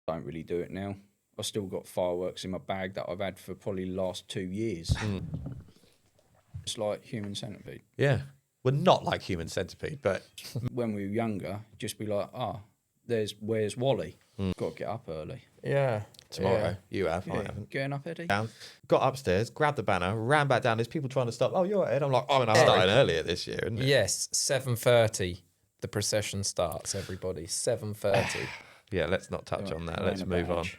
don't really do it now. I've still got fireworks in my bag that I've had for probably the last 2 years. It's like human centipede. Yeah. Well, not like human centipede, but When we were younger, just be like, where's Wally? Got to get up early. Yeah. tomorrow. You have, I Yeah, haven't. getting up, Eddie. Down, got upstairs, grabbed the banner, ran back down. There's people trying to stop. Oh, you're ahead. I'm like, oh, and I'm starting earlier this year, isn't it? Yes, 7:30. The procession starts, everybody. 7:30. Yeah, let's not touch on that. wearing Let's a move on. badge.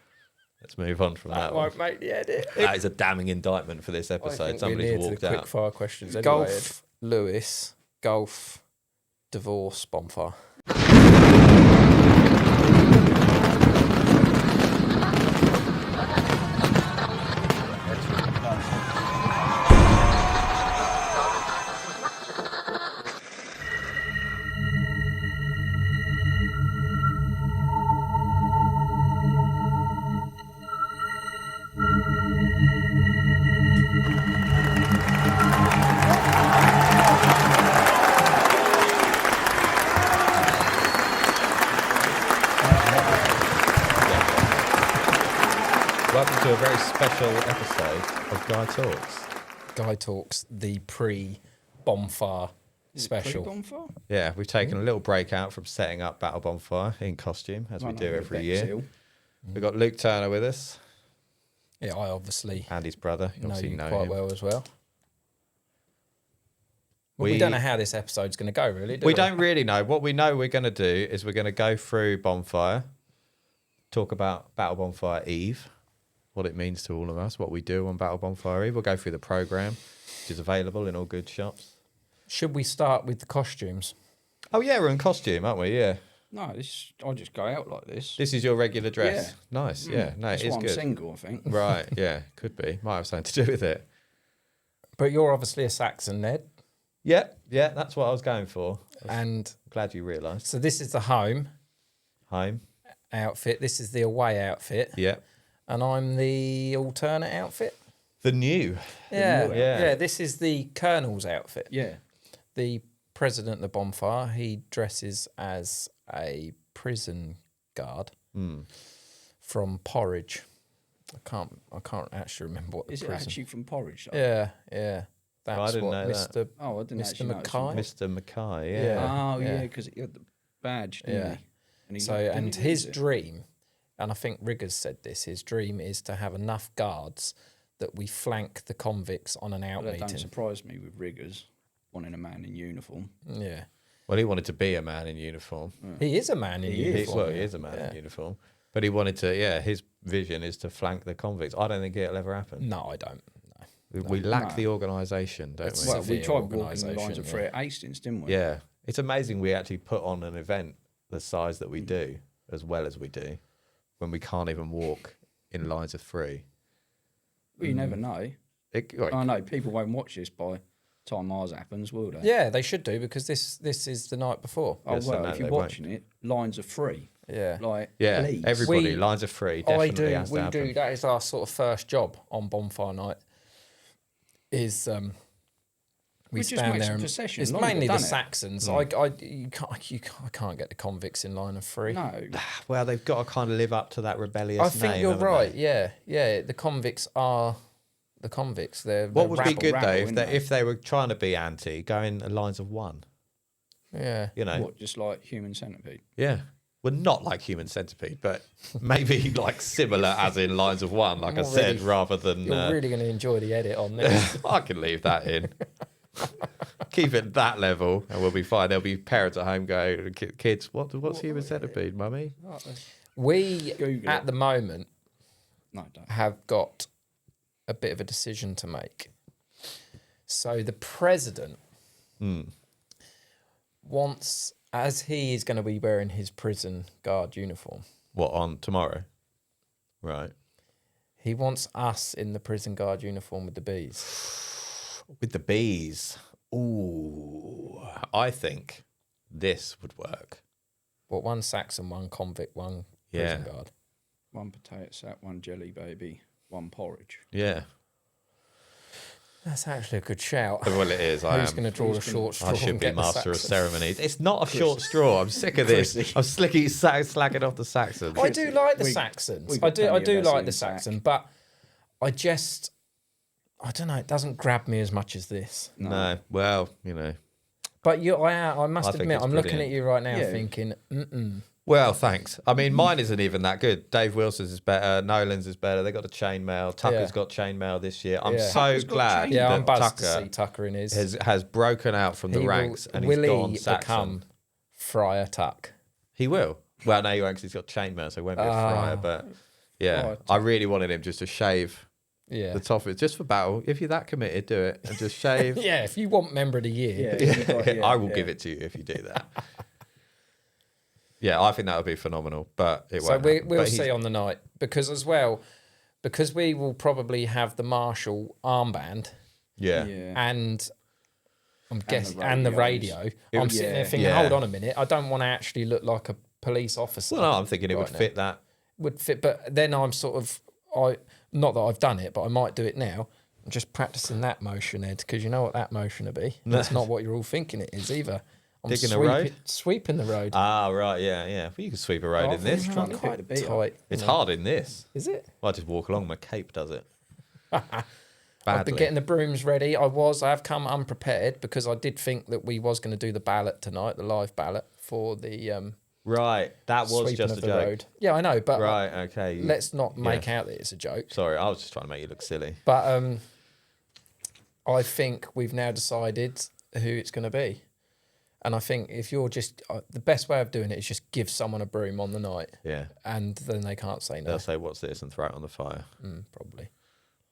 Let's move on from that one. Won't make the edit. That is a damning indictment for this I episode. think Somebody's we're near walked to the out. quick fire questions. Anyway, Golf, Lewis, golf, divorce, bonfire. Welcome to a very special episode of Guy Talks. Guy Talks, the pre-bonfire special. Bonfire? Yeah, we've taken a little break out from setting up Battle Bonfire in costume, as we do every year. We've got Luke Turner with us, Yeah, I obviously and his brother. You know obviously you know quite him. well as well. Well, we don't know how this episode's going to go, really, do we? We don't really know. What we know we're going to do is we're going to go through Bonfire, talk about Battle Bonfire Eve, what it means to all of us, what we do on Battle Bonfire Eve. We'll go through the programme, which is available in all good shops. Should we start with the costumes? Oh, yeah, we're in costume, aren't we? Yeah. No, I just go out like this. This is your regular dress. Yeah. Nice, yeah. No, That's it is why I'm good. single, I think. Right, yeah, could be. Might have something to do with it. But you're obviously a Saxon, Ned. Yeah, that's what I was going for. And Glad you realised. so this is the home Home. outfit. This is the away outfit. Yeah. And I'm the alternate outfit. The new. Yeah, new yeah. This is the Colonel's outfit. Yeah. The president of the bonfire, he dresses as a prison guard from Porridge. I can't actually remember what the Is it prison. actually from Porridge? Though? Yeah. That's didn't what know that. Mr. Oh, I didn't Mr. actually know it's from Mackay? Mr. Mackay, yeah. Yeah. Oh, yeah, because he had the badge, didn't Yeah. he? And he So, didn't and he his lose it? dream, and I think Riggers said this, his dream is to have enough guards that we flank the convicts on an out Well, that don't meeting. surprise me with Riggers wanting a man in uniform. Yeah. Well, he wanted to be a man in uniform. He is a man in uniform. Well, he is a man in uniform. But he wanted to, his vision is to flank the convicts. I don't think it'll ever happen. No, I don't. No. We lack the organisation, don't It's we? Well, we severe tried walking the organisation, lines of three at Hastings, didn't we? Yeah. It's amazing we actually put on an event the size that we do, as well as we do, when we can't even walk in lines of three. Well, you never know. I know people won't watch this by the time ours happens, will they? Yeah, they should do because this is the night before. Oh, Yes, I well, know if you're they won't. watching it, lines of three. Yeah. Like, Yeah, please. everybody, We- lines of three, We definitely has to happen. do. That is our sort of first job on bonfire night. Is we just stand makes there the and procession it's longer, mainly the doesn't it? Saxons. I can't get the convicts in line of three. No. Well, they've got to kind of live up to that rebellious I think name, you're haven't right. they? Yeah. The convicts are the convicts. They're What would be rabble. good, though, rabble, if they were trying to be anti, go in lines of one, Yeah. you know? What, just like human centipede? Yeah. Well, not like human centipede, but maybe like similar as in lines of one, like I said, Already- rather than... You're really going to enjoy the edit on this. I can leave that in. Keep it that level and we'll be fine. There'll be parents at home going, kids, what's human centipede, mummy? We, Google at it. the moment, No, don't. have got a bit of a decision to make. So the president wants, as he is going to be wearing his prison guard uniform, What, on tomorrow? Right. he wants us in the prison guard uniform with the bees. With the bees. Ooh. I think this would work. What, one Saxon, one convict, one prison guard. One potato sack, one jelly baby, one porridge. Yeah. That's actually a good shout. Well, it is. I Who's am. going to draw the short straw? I should and be get the master of Saxon? ceremonies. It's not a short straw. I'm sick of this. I'm slacking off the Saxons. I do like the we Saxons. got plenty I of do us like in the sack. Saxon, but I don't know. It doesn't grab me as much as this. No. Well, you know. But I must I think admit, it's I'm looking brilliant. at you right now, Yeah. thinking, Well, thanks. I mean, mine isn't even that good. Dave Wilson's is better. Nolan's is better. They got the chainmail. Tucker's Yeah. got chainmail this year. I'm Yeah. so Tucker's got glad chainmail. yeah, I'm that buzzed to Tucker see Tucker in his. has broken out from the He ranks and will he's gone he Saxon. become Friar Tuck? He will. Well, no, he won't 'cause he's got chainmail, so he won't be a friar. But yeah, Friar I really wanted him just to shave Yeah. the top of it, just for battle. If you're that committed, do it and just shave. Yeah, if you want Member of the Year. Yeah, I will give it to you if you do that. Yeah, I think that would be phenomenal, but it So won't. we'll happen. But he's- see on the night because we will probably have the Marshall armband Yeah. Yeah. and I'm guessing the and the radios. radio. It I'm would- sitting there yeah. thinking, Yeah. hold on a minute, I don't want to actually look like a police officer. Well, no, I'm thinking it would right now. fit that. Would fit, but then I'm sort of not that I've done it, but I might do it now. I'm just practicing that motion, Ed, because you know what that motion would be. That's not what you're all thinking it is either. I'm Digging the road? sweeping the road. Ah, right, yeah. Well, you can sweep a road in this. trying to pick quite the beat up. tight. It's you know. hard in this. Is it? Well, I just walk along. My cape does it. I've been Badly. getting the brooms ready. I have come unprepared because I did think that we was going to do the ballot tonight, the live ballot for the Right, that was sweeping just of a the joke. road. Yeah, I know, but Right, okay. let's not make out that it's a joke. Sorry, I was just trying to make you look silly. But I think we've now decided who it's going to be. And I think if you're just the best way of doing it is just give someone a broom on the night, Yeah. and then they can't say no. They'll say, "What's this?" and throw it on the fire. Probably.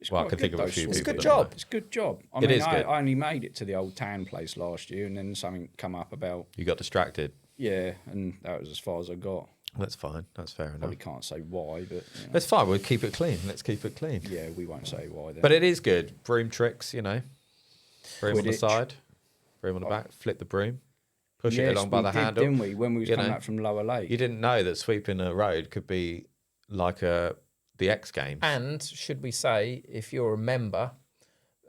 It's Well, I quite can think good of a though, few Swansea. It's a good people that job. It's a good job. I It mean, is good. I only made it to the old town place last year, and then something come up about You got distracted. and that was as far as I got. That's fine. That's fair enough. Probably can't say why, but you know. That's fine. We'll keep it clean. Let's keep it clean. Yeah, we won't say why then. But it is good. Broom tricks, you know. Broom on the Quidditch. side, broom on the back, flip the broom, push yes, it along by we the did, handle. didn't we? When we was You coming know, up from Lower Lake. You didn't know that sweeping a road could be like the X Games. And should we say, if you're a member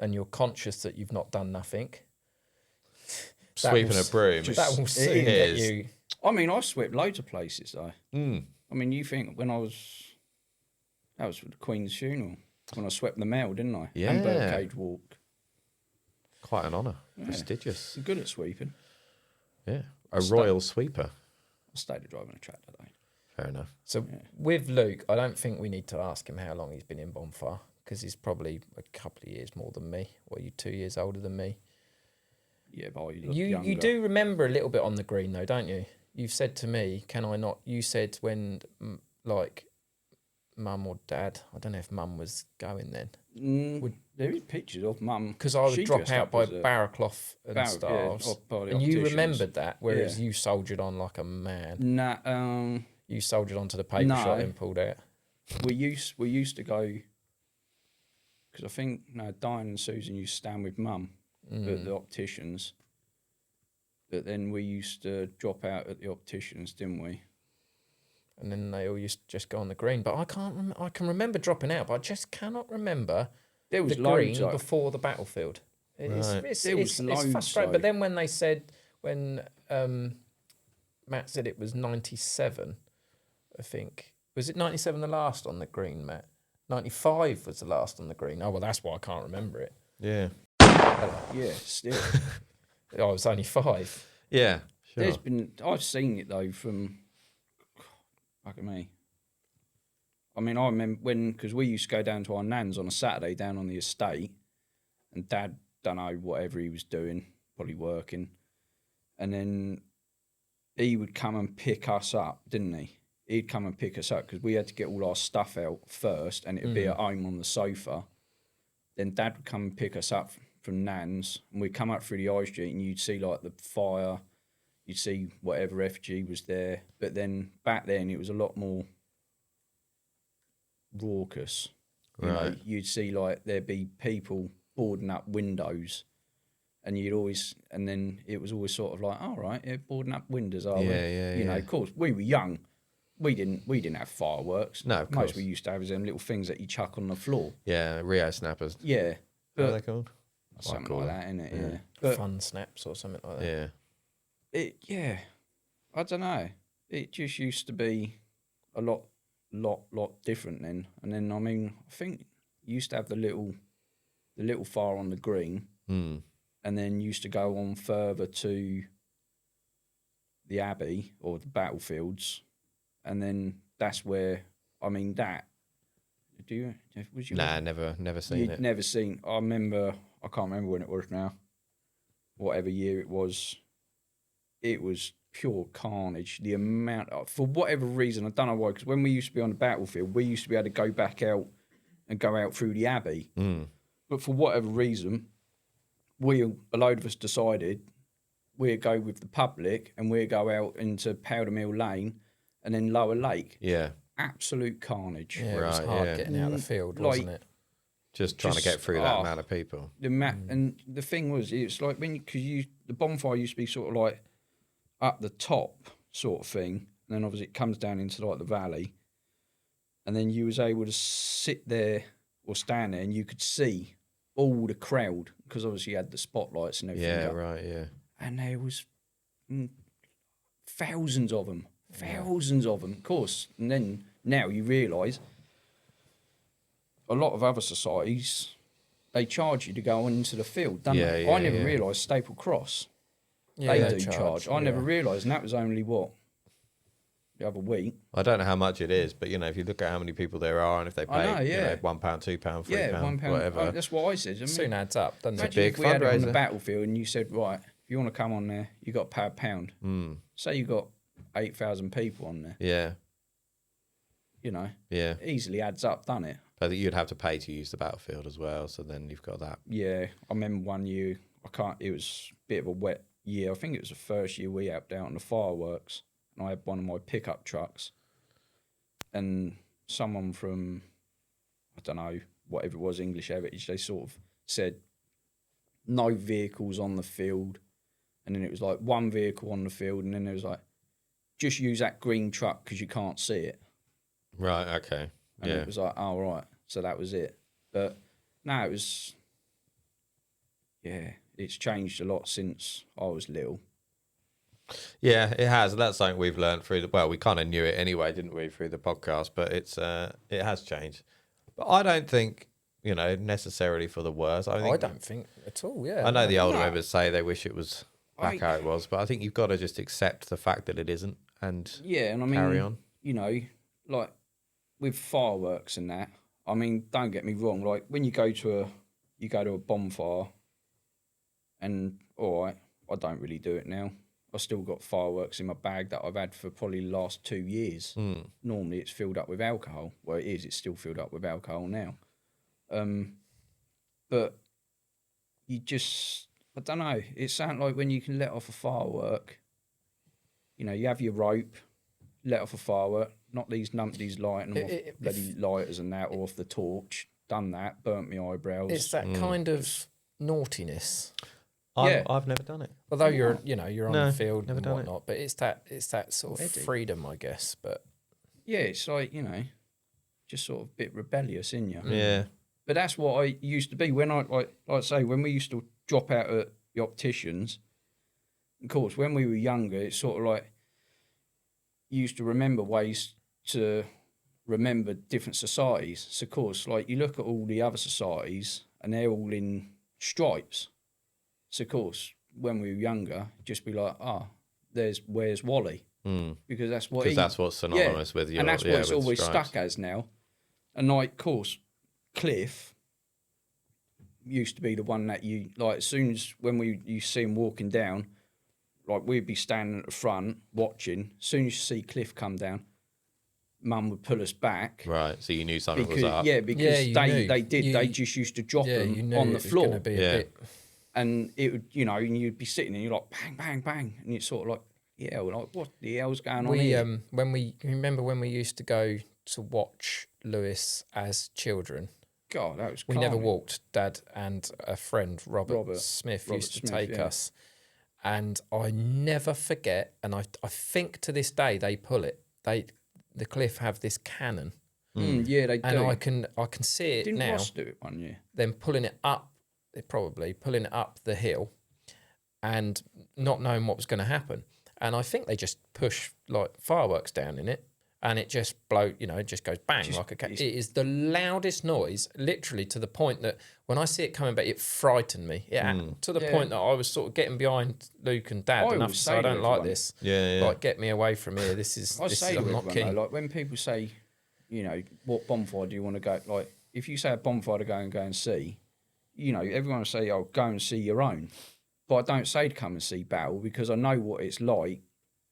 and you're conscious that you've not done nothing, Sweeping will a broom. that will soon get is. you. I mean, I swept loads of places though. Mm. I mean, you think that was for the Queen's funeral when I swept the mail, didn't I? Yeah. And Birdcage Walk. Quite an honour. Prestigious. I'm good at sweeping. Yeah. A royal sweeper. I stayed at driving a tractor though. Fair enough. So with Luke, I don't think we need to ask him how long he's been in Bonfire because he's probably a couple of years more than me. Or you 2 years older than me. Yeah, but I look You younger. do remember a little bit on the green though, don't you? You've said to me, "Can I not?" You said when like mum or dad. I don't know if mum was going then There is pictures of mum because I would She drop dressed out up by as a Barraclough and bar- yeah, Stars, up by the and you opticians. remembered that, whereas Yeah. you soldiered on like a man. Nah, You soldiered onto the paper No. shot and pulled out. we used to go because I think Diane and Susan used to stand with mum at the opticians. But then we used to drop out at the opticians, didn't we? And then they all used to just go on the green. But I can't. I can remember dropping out, but I just cannot remember There was the loads. green Like, before the battlefield. It's, Right. it's, There was it's loads, frustrating. though. But then when they said when Matt said it was 97, I think was it 97 the last on the green, Matt? 95 was the last on the green. Oh well, that's why I can't remember it. Yeah. yeah, still. I was only 5. Yeah. Sure. There's been I've seen it though from fuck me. I mean, I remember because we used to go down to our nan's on a Saturday down on the estate, and Dad don't know whatever he was doing, probably working, and then he would come and pick us up, didn't he? He'd come and pick us up because we had to get all our stuff out first, and it'd be at home on the sofa. Then Dad would come and pick us up from Nan's, and we'd come up through the high street, and you'd see like the fire, you'd see whatever FG was there. But then back then, it was a lot more raucous. You know, Right. you'd see like there'd be people boarding up windows, and then it was always sort of like, all right, yeah, boarding up windows, are we? Yeah, You know, yeah. of course, we were young. We didn't have fireworks. No, of Most course. we used to have is them little things that you chuck on the floor. Yeah. Rio snappers. Yeah, What are but they called? something call like them. that, isn't it? Yeah. Yeah. But Fun snaps or something like that. Yeah. I don't know. It just used to be a lot different then. And then I mean, I think you used to have the little fire on the green, Mm. and then used to go on further to the Abbey or the battlefields, and then that's where I mean that. Do you? Was you? Nah, never seen You'd it. never seen. I remember. I can't remember when it was now. Whatever year it was pure carnage. The amount of, for whatever reason, I don't know why. Because when we used to be on the battlefield, we used to be able to go back out and go out through the Abbey. Mm. But for whatever reason, a load of us decided we'd go with the public and we'd go out into Powder Mill Lane and then Lower Lake. Yeah. Absolute carnage. Yeah, it was Right, hard yeah. getting out of the field, Like- wasn't it? Just trying to get through that amount of people. And the thing was, it's like because the bonfire used to be sort of like up the top sort of thing, and then obviously it comes down into like the valley, and then you was able to sit there or stand there, and you could see all the crowd because obviously you had the spotlights and everything. Yeah, up. right, yeah. And there was thousands of them, of course. And then now you realise a lot of other societies, they charge you to go on into the field, don't Yeah, they? yeah, I never yeah. realised Staple Cross, Yeah, they do charge. I never realised, and that was only what, the other week. I don't know how much it is, but if you look at how many people there are, and if they pay, I know, yeah. £1, £2, £3, Yeah, £1, whatever. that's what I said. I mean, Soon adds up, doesn't imagine it? big if we had it on the fundraiser. battlefield and you said, right, if you want to come on there, you got to pay £1. Mm. Say you got 8,000 people on there, Yeah, yeah. it easily adds up, doesn't it? But you'd have to pay to use the battlefield as well, so then you've got that. Yeah, I remember one year, it was a bit of a wet year. I think it was the first year we helped out on the fireworks. And I had one of my pickup trucks. And someone from, I don't know, whatever it was, English Heritage, they sort of said, no vehicles on the field. And then it was like one vehicle on the field. And then there was like, just use that green truck because you can't see it. Right, okay. And Yeah. it was like, oh, right. So that was it. But no, it was, yeah, it's changed a lot since I was little. Yeah, it has. That's something we've learned through we kind of knew it anyway, didn't we, through the podcast, but it has changed. But I don't think, necessarily for the worse. I don't think at all, yeah. I know the older No. members say they wish it was back how it was, but I think you've got to just accept the fact that it isn't and Yeah, and I mean, carry on. Like with fireworks and that, I mean, don't get me wrong, like when you go to a bonfire and all right, I don't really do it now. I've still got fireworks in my bag that I've had for probably the last 2 years. Normally it's filled up with alcohol. Well, it's still filled up with alcohol now. But you just, I don't know, it sounds like when you can let off a firework, you have your rope, let off a firework, not these numpties lighting them off bloody lighters and that, or off the torch, done that, burnt my eyebrows. It's that kind of naughtiness. Yeah. I've never done it. Although you're on No, the field never and done it. whatnot, but it's that sort of Eddie. freedom, I guess. But Yeah, it's like, just sort of a bit rebellious in you. Yeah. But that's what I used to be when like I say, when we used to drop out at the opticians. Of course, when we were younger, it's sort of like you used to remember ways to remember different societies. So, of course, like you look at all the other societies and they're all in stripes. So, of course, when we were younger, just be like, where's Wally? Because that's what Because that's what's synonymous with your, and that's what it's with always stripes. stuck as now. And like, of course, Cliff used to be the one that you like. As soon as you see him walking down, like we'd be standing at the front watching. As soon as you see Cliff come down, Mum would pull us back. Right, so you knew something Because was up. because you they knew. they just used to drop you them knew on it the was floor, gonna be a Yeah. bit. and it would and you'd be sitting and you're like bang bang bang, and you're sort of like like what the hell's going on We here? remember when we used to go to watch Lewis as children. God, that was We never carnage. walked. Dad and a friend, Robert Smith, used to take yeah. us. And I never forget, and I think to this day they pull it. The Cliff have this cannon, Yeah, they do. and I can see it Didn't now. Ross do it one year? Them pulling it up. probably pulling it up the hill and not knowing what was going to happen. And I think they just push like fireworks down in it, and it just it just goes bang like a cat. It is the loudest noise, literally to the point that when I see it coming back, it frightened me. To the point that I was sort of getting behind Luke and Dad enough to say, I don't like this. Like, get me away from here. This is I'm not keen. Like when people say, what bonfire do you want to go? Like if you say a bonfire to go and see, everyone will say, "Oh, go and see your own." But I don't say to come and see Battle because I know what it's like.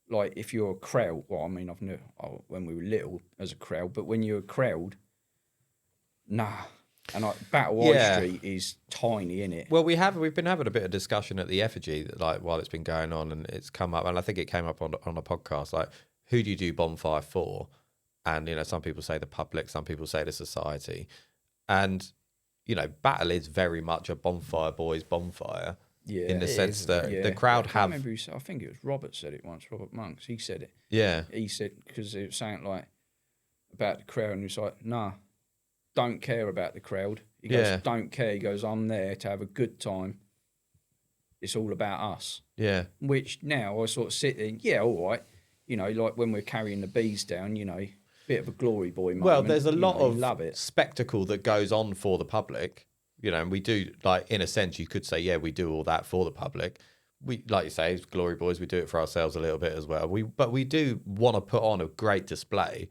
Like if you're a crowd, well, I mean, I've known when we were little as a crowd, but when you're a crowd, nah. And Battle High Street is tiny, innit? Well, we've been having a bit of discussion at the effigy, like while it's been going on, and it's come up, and I think it came up on a podcast. Like, who do you do bonfire for? And some people say the public, some people say the society, and Battle is very much a bonfire boys bonfire. Yeah, in the sense that the crowd have. I remember I think it was Robert said it once. Robert Monks, he said it. Yeah, he said because it was saying like about the crowd, and he was like, "Nah, don't care about the crowd." He goes, "Don't care." He goes, "I'm there to have a good time. It's all about us." Yeah. Which now I sort of sit there. Yeah, all right. Like when we're carrying the bees down. Bit of a glory boy moment. Well, there's a lot of love it. spectacle that goes on for the public. And we do, like, in a sense, you could say, yeah, we do all that for the public. We, like you say, Glory Boys, we do it for ourselves a little bit as well. But we do want to put on a great display.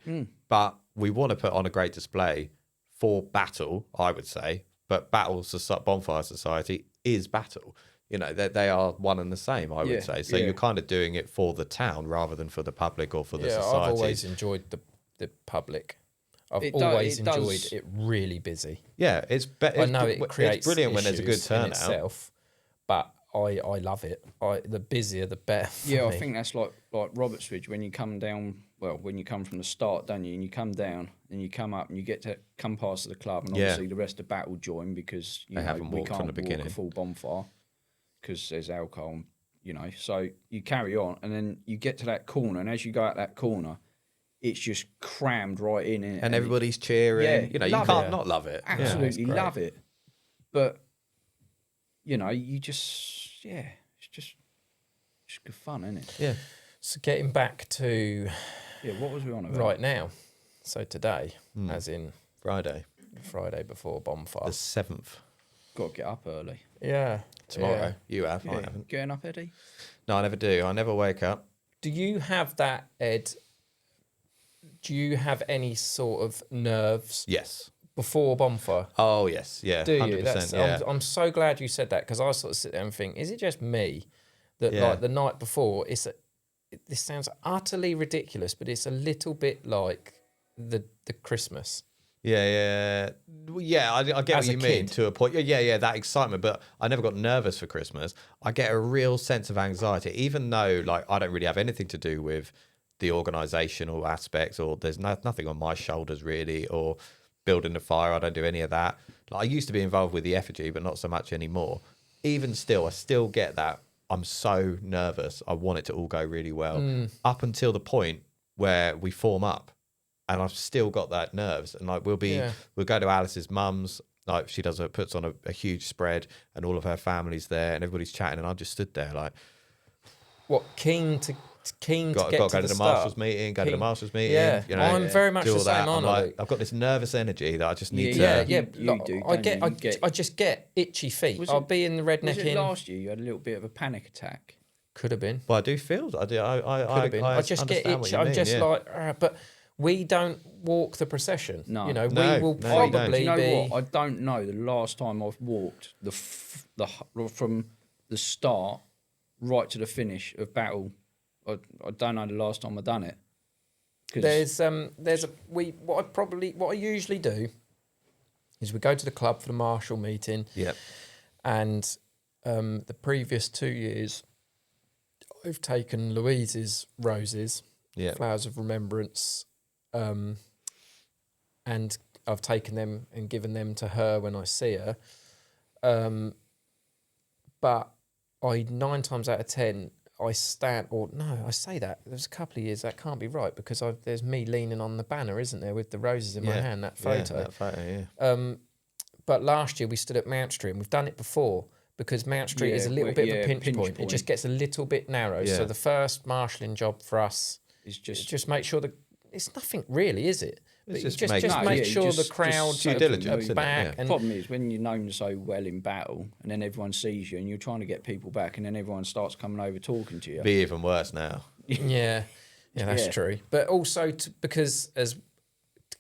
But we want to put on a great display for Battle, I would say. But Bonfire Society is Battle. They are one and the same, I would say. So you're kind of doing it for the town rather than for the public or for the society. I've always enjoyed the public. I've always enjoyed it really busy. Yeah, I know it creates it's brilliant when there's a good turnout. Itself, but I love it. The busier, the better. I think that's like Robertsbridge when you come down. Well, when you come from the start, don't you? And you come down, and you come up, and you get to come past the club, and obviously the rest of Battle join because we can't from the beginning. Walk a full bonfire because there's alcohol. So you carry on, and then you get to that corner, and as you go out that corner, it's just crammed right in, and everybody's cheering. Yeah, you can't not love it. Absolutely love it. But you just it's just good fun, isn't it? Yeah. So getting back to what was we on about right now? So today, as in Friday before bonfire, the 7th. Got to get up early. Yeah, tomorrow. You have. I haven't. Getting up, Eddie? No, I never do. I never wake up. Do you have that, Ed? Do you have any sort of nerves? Yes. Before bonfire? Oh, yes. Yeah. Do 100%, you? yeah. I'm so glad you said that because I sort of sit there and think, is it just me that like the night before, this sounds utterly ridiculous, but it's a little bit like the Christmas. Yeah. I get what you mean to a point. Yeah, that excitement. But I never got nervous for Christmas. I get a real sense of anxiety, even though like I don't really have anything to do with the organisational aspects, or there's nothing on my shoulders really, or building the fire. I don't do any of that. Like, I used to be involved with the effigy, but not so much anymore. Even still, I still get that. I'm so nervous. I want it to all go really well up until the point where we form up, and I've still got that nerves. And like we'll go to Alice's mum's. Like she puts on a huge spread, and all of her family's there, and everybody's chatting, and I just stood there like, keen to get to go to the Marshals meeting, go to the Marshals meeting. Yeah, I'm very much the same. I've got this nervous energy that I just need to. You do. I just get itchy feet. I'll be in the redneck. Was it last year you had a little bit of a panic attack? Could have been. Well, I do feel. I do. I just get itchy. I'm just like, but we don't walk the procession. No, we will probably be. What? I don't know the last time I've walked from the start right to the finish of Battle. I don't know the last time I've done it. What I usually do is we go to the club for the Marshal meeting. Yep. And the previous 2 years, I've taken Louise's roses, flowers of remembrance, and I've taken them and given them to her when I see her. But 9 times out of 10, I say that. There's a couple of years that can't be right because there's me leaning on the banner, isn't there, with the roses in my hand, that photo. Yeah, that photo, yeah. but last year we stood at Mount Street, and we've done it before because Mount Street is a little bit of a pinch point. It just gets a little bit narrow. Yeah. So the first marshalling job for us It's is just just make sure that it's nothing really, is it? It's But just make make- sure the just crowd due diligence, isn't it? back. Yeah. the And problem is when you're known so well in battle, and then everyone sees you, and you're trying to get people back, and then everyone starts coming over talking to you. Be even worse now. yeah, that's Yeah. true. But also because to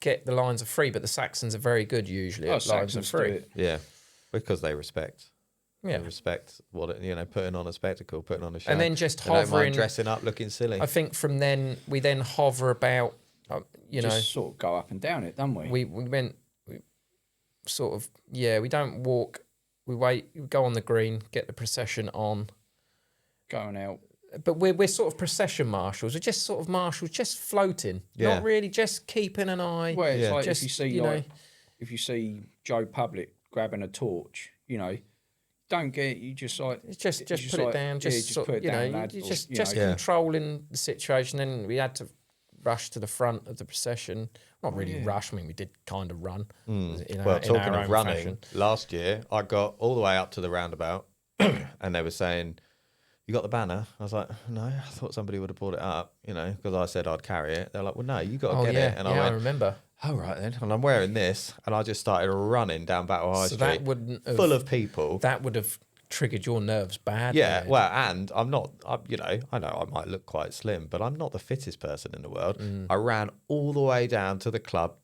get the lines are free, but the Saxons are very good usually at lines are Saxons do free. it. Yeah, because they respect. Yeah. They respect putting on a spectacle, putting on a show. And then just They don't mind hovering. dressing up, looking silly. I think from then we then hover about, Just sort of go up and down it, don't we? we don't walk. We wait. We go on the green, get the procession on. Going out. But we're sort of procession marshals. We're just sort of marshals, just floating, Yeah. not really just keeping an eye. Well, it's Yeah. like Just, if you see you know- if you see Joe Public grabbing a torch, don't get you just like It's just it's put it like, down. yeah, Just sort, put it down, lad, you or, just you just know. Yeah. controlling the situation. Then we had to rush to the front of the procession. Not really yeah. rush. I mean, we did kind of run. Well, talking our of own running, fashion. last year I got all the way up to the roundabout, and they were saying, "You got the banner?" I was like, "No, I thought somebody would have brought it up, because I said I'd carry it." They're like, "Well, no, you got to Oh get yeah, it." And I I went, remember. "Oh right then," and I'm wearing this, and I just started running down Battle High So Street, that wouldn't have, full of people. that would have triggered your nerves bad. Yeah, well, and I'm not, I know I might look quite slim, but I'm not the fittest person in the world. I ran all the way down to the club,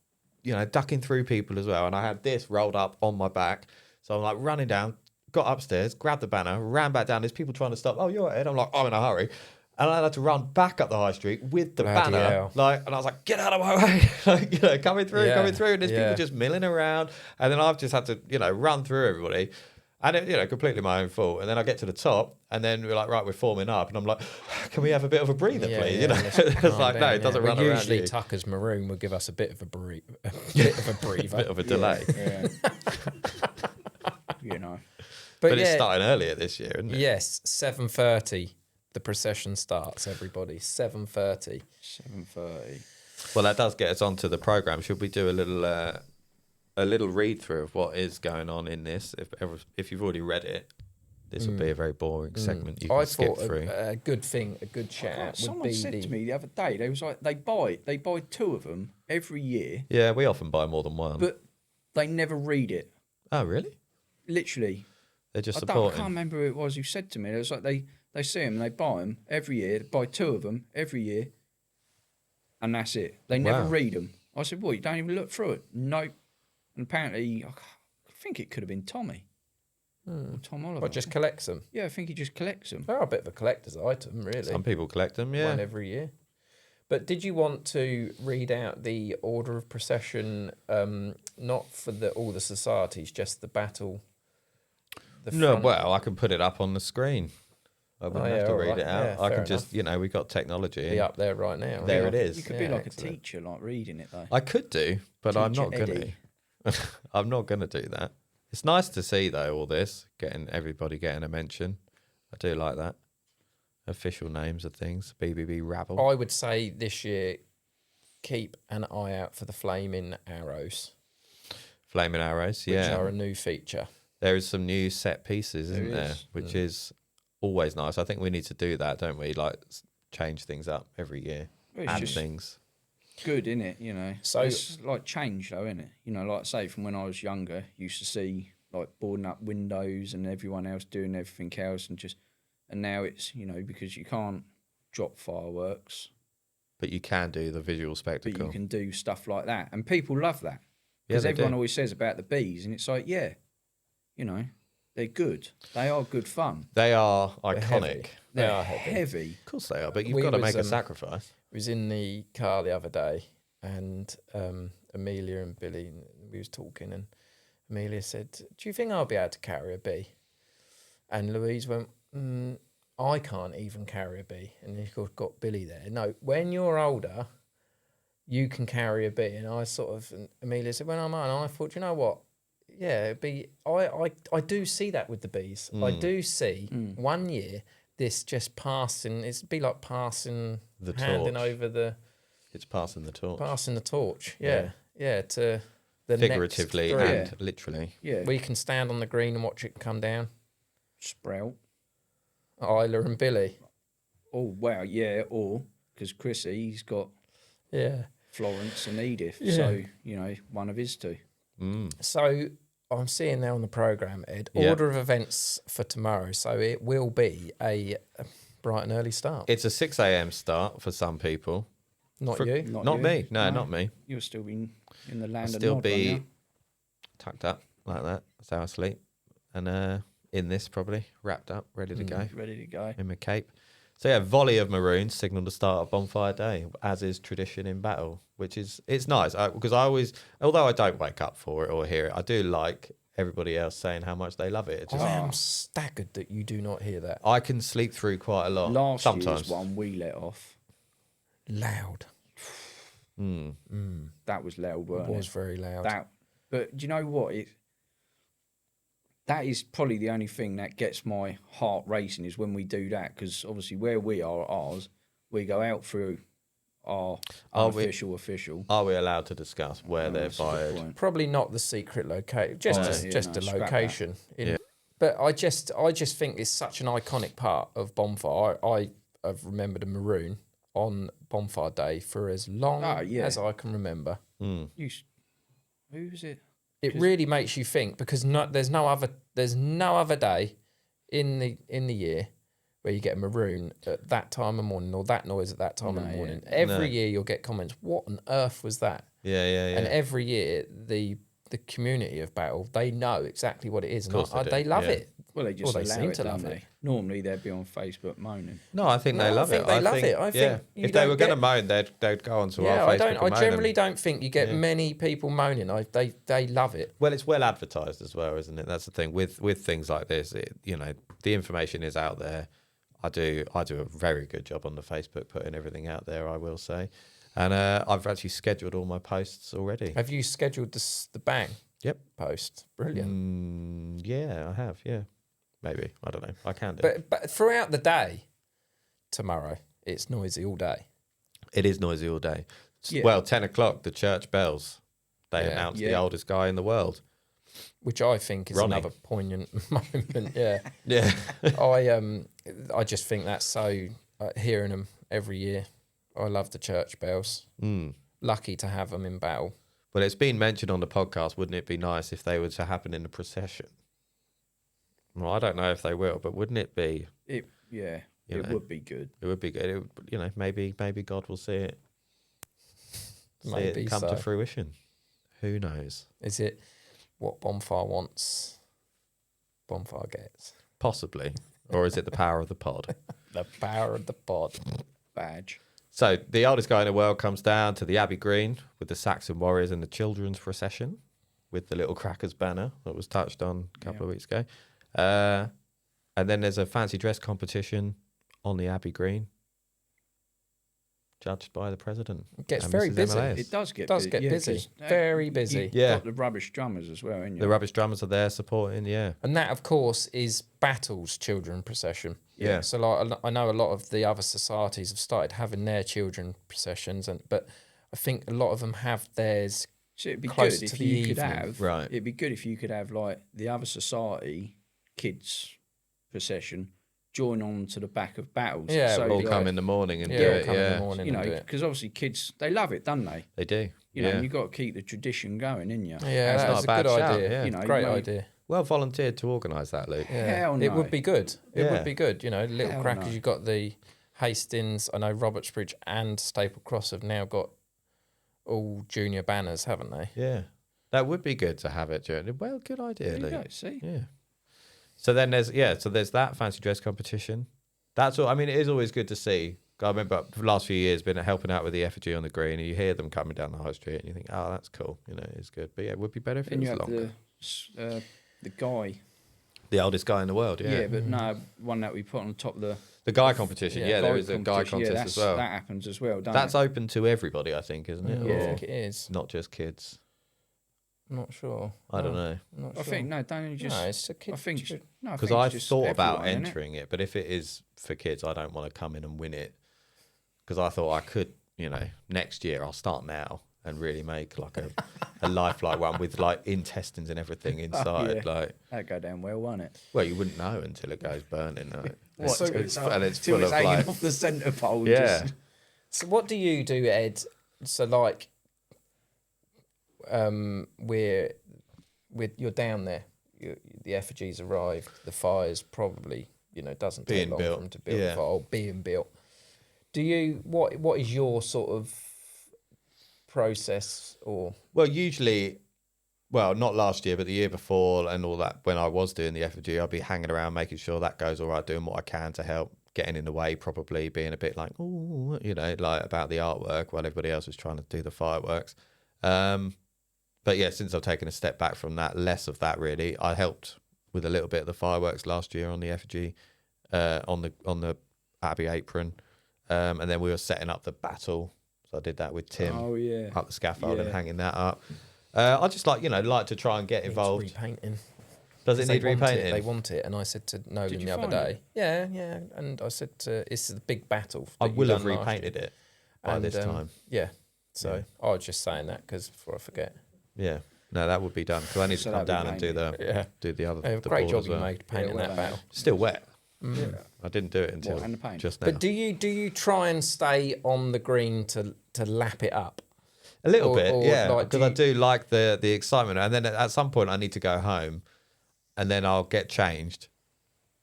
ducking through people as well. And I had this rolled up on my back. So I'm like running down, got upstairs, grabbed the banner, ran back down. There's people trying to stop. "Oh, you're ahead." I'm like, I'm in a hurry. And I had to run back up the high street with the Bloody banner. hell. And I was like, "Get out of my way." Coming through. And there's Yeah. people just milling around. And then I've just had to, run through everybody. And it, completely my own fault. And then I get to the top, and then we're like, right, we're forming up, and I'm like, "Can we have a bit of a breather, please?" let's It's calm like, no, down, it doesn't yeah. run Well, around usually you. Tucker's maroon will give us a bit of a breather. A bit of a delay, Yeah. but yeah, it's starting earlier this year, isn't it? yes, 7:30. The procession starts. Everybody, 7:30. 7:30. Well, that does get us onto the program. Should we do a little read through of what is going on in this? If you've already read it, this would be a very boring segment. You can I skip thought through. a good thing, a good chat would Someone be said the. to me the other day, they was like, they buy two of them every year, Yeah, we often buy more than one. but they never read it. Oh, really? Literally, They're just I supporting. can't remember who it was who said to me. It was like they see them, they buy them every year, they buy two of them every year, and that's it. They never Wow. read them. I said, "Well, you don't even look through it." Nope. And apparently, I think it could have been Tommy. Or Tom Oliver. What, just collects them? Yeah, I think he just collects them. They're a bit of a collector's item, really. Some people collect them, yeah. One every year. But did you want to read out the order of procession, not for all the societies, just the battle? The No, front? well, I can put it up on the screen. I wouldn't have to all read right. it out. Yeah, I fair can just, we've got technology. Be up there right now. There yeah. it is. You could Yeah, be like excellent. a teacher, like reading it though. I could do, but I'm not Teacher going to. Eddie. I'm not going to do that. It's nice to see, though, all this, everybody getting a mention. I do like that. Official names of things. BBB Rabble. I would say this year, keep an eye out for the flaming arrows, Flaming Arrows, which yeah. are a new feature. There is some new set pieces, isn't There there? is. Which is always nice. I think we need to do that, don't we? Like, change things up every year. Well, it's Add just things. good, innit? So- it's like change though, innit? Like say from when I was younger, used to see like boarding up windows and everyone else doing everything else, and now it's because you can't drop fireworks, But you can do the visual but spectacle. you can do stuff like that, and people love that because they everyone do. always says about the bees, and it's like they're good, they are good fun, They are They're heavy. iconic. They they're are heavy. heavy. Of course they are, but you've We got to was, make a um, sacrifice. I was in the car the other day, and Amelia and Billy, we was talking, and Amelia said, "Do you think I'll be able to carry a bee?" And Louise went, "I can't even carry a bee." And you've got Billy there. No, when you're older, you can carry a bee. And I and Amelia said, "When I'm on," and I thought, you know what? Yeah, it'd be. I do see that with the bees. I do see one year this just passing. It'd be like passing The handing torch. over the It's passing the torch. passing the torch. Yeah, to the figuratively next three. and literally. Yeah. We can stand on the green and watch it come down. Sprout. Isla and Billy. Oh, wow. Yeah. Or, because Chrissy, he's got Yeah. Florence and Edith. Yeah. So, you know, one of his two. So I'm seeing now on the programme, Ed, Yeah. order of events for tomorrow. So it will be a bright and early start. It's a 6 a.m. start for some people. Not For- you. Not you. me. No, not me. You'll still be in the land Still of nod, won't be you? tucked up like that. That's how I sleep. And in this probably, wrapped up, ready to go Ready to go. in my cape. So yeah, volley of maroons signal the start of Bonfire Day, as is tradition in Battle, which is, it's nice because I always, although I don't wake up for it or hear it, I do like everybody else saying how much they love it. It's just, I am staggered that you do not hear that. I can sleep through quite a lot. Last sometimes. year's one we let off. Loud. That was loud, It weren't was it? very loud. But do you know what? That is probably the only thing that gets my heart racing is when we do that, because obviously where we are at ours, we go out through our unofficial official. Are we allowed to discuss where they're That's a good fired? point. Probably not the secret location, just a scrap location. Yeah. But I just think it's such an iconic part of Bonfire. I have remembered a maroon on Bonfire Day for as long as I can remember. Who was it? It really makes you think because there's no other day in the year where you get a maroon at that time of morning or that noise at that time of morning. Every year you'll get comments, what on earth was that? Yeah. And every year the community of Battle, they know exactly what it is. And they love it. Well, they just they allow seem it, to don't love they? it. Normally they'd be on Facebook moaning. No, I think they No, I love think it. they love it. I yeah. think you If they don't were going to get- moan, they'd go onto Yeah, our I Facebook. don't. and I moan generally and- don't think you get many people moaning. They love it. Well, it's well advertised as well, isn't it? That's the thing with things like this. The information is out there. I do a very good job on the Facebook putting everything out there, I will say, and I've actually scheduled all my posts already. Have you scheduled the bang? Yep. Post. Brilliant. Yeah, I have. Yeah, maybe I don't know. I can do. But throughout the day, tomorrow it's noisy all day. It is noisy all day. Yeah. Well, 10 o'clock, the church bells. They Yeah. announce the Yeah. oldest guy in the world. Which I think is Ronnie. another poignant moment. Yeah, Yeah. I just think that's so hearing them every year. I love the church bells. Lucky to have them in Battle. Well, it's been mentioned on the podcast. Wouldn't it be nice if they were to happen in a procession? Well, I don't know if they will, but wouldn't it be? It would be good. It would be good. Maybe God will see it Maybe come so. to fruition. Who knows? Is it what Bonfire wants? Bonfire gets Possibly, or is it the power of the pod? the power of the pod. Badge. So the oldest guy in the world comes down to the Abbey Green with the Saxon warriors and the children's procession with the little crackers banner that was touched on a couple of weeks ago. And then there's a fancy dress competition on the Abbey Green, judged by the president. It gets and very Mrs. busy. Emma It does get busy. 'cause, Very busy. You've Yeah. got the rubbish drummers as well, ain't you? The rubbish drummers are there supporting, yeah. And that, of course, is Battle's children procession. Yeah. So, like, I know a lot of the other societies have started having their children processions, but I think a lot of them have theirs. So it'd be close good to if the you could evening. have. Right. It'd be good if you could have like the other society kids procession join on to the back of Battles. Yeah, so It'd All be like, come in the morning and Yeah, do it'll it, come in the yeah. morning you and do know, it. because obviously kids they love it, don't they? They do. You know, yeah. and you've got to keep the tradition going, inn't you? Yeah, That's that's not a a bad good shout, idea. yeah. You know, Great maybe- idea. Well volunteered to organise that, Luke. Yeah. Hell It no. would be good. It Yeah. would be good. You know, little Hell crackers. no. You've got the Hastings. I know Robertsbridge and Staple Cross have now got all junior banners, haven't they? Yeah. That would be good to have it during. Well, good idea, There you Luke. go, see? Yeah. So then there's that fancy dress competition. That's all. I mean, it is always good to see. I remember for the last few years been helping out with the effigy on the green, and you hear them coming down the high street, and you think, oh, that's cool. You know, it's good. But yeah, it would be better if it Then was you have longer. the guy. The oldest guy in the world, Yeah, yeah. but no, one that we put on top of The guy competition, yeah, there is a guy competition. contest as well. That happens as well, don't That's it? open to everybody, I think, isn't it? Yeah, I Or think it is. not just kids. I'm not sure. I don't know. I'm not I sure. think no, don't you just. No, it's a kid. I think no, Because I thought about entering it, but if it is for kids, I don't want to come in and win it. Because I thought I could, next year I'll start now and really make like a lifelike one with like intestines and everything inside. yeah. Like, That'd go down well, wouldn't it? well, you wouldn't know until it goes burning. Like. What? So- And it's Till full it's of hanging like, off the centre pole. yeah. Just, So what do you do, Ed? So like, you're down there. The effigies arrived. The fire's probably doesn't take Being long built, for them to build. yeah. Or being built. Do you what is your sort of process or? Well, usually, well, not last year, but the year before and all that, when I was doing the effigy, I'd be hanging around making sure that goes all right, doing what I can to help, getting in the way, probably being a bit like, oh, like about the artwork while everybody else was trying to do the fireworks. But yeah, since I've taken a step back from that, less of that really. I helped with a little bit of the fireworks last year on the effigy, on the Abbey apron, and then we were setting up the battle. So I did that with Tim. oh yeah. Up the scaffold and Yeah. hanging that up. I just like to try and get Needs involved. repainting. Does it They need want repainting? They want it, and I said to Nolan you the other find day. it? Yeah, and I said to, it's the big battle. I that you will have done last repainted year. it by And, this time. Yeah, so I was just saying that because before I forget. Yeah, no, that would be done because I need So to come that'd be down and do the Yeah, do the other. the great board job as well. you made painting well that done. battle. Still wet. Yeah. I didn't do it until and the paint? just now. But do you try and stay on the green to lap it up? A little or- bit, or, yeah, like, because do I you- do like the excitement, and then at some point I need to go home, and then I'll get changed,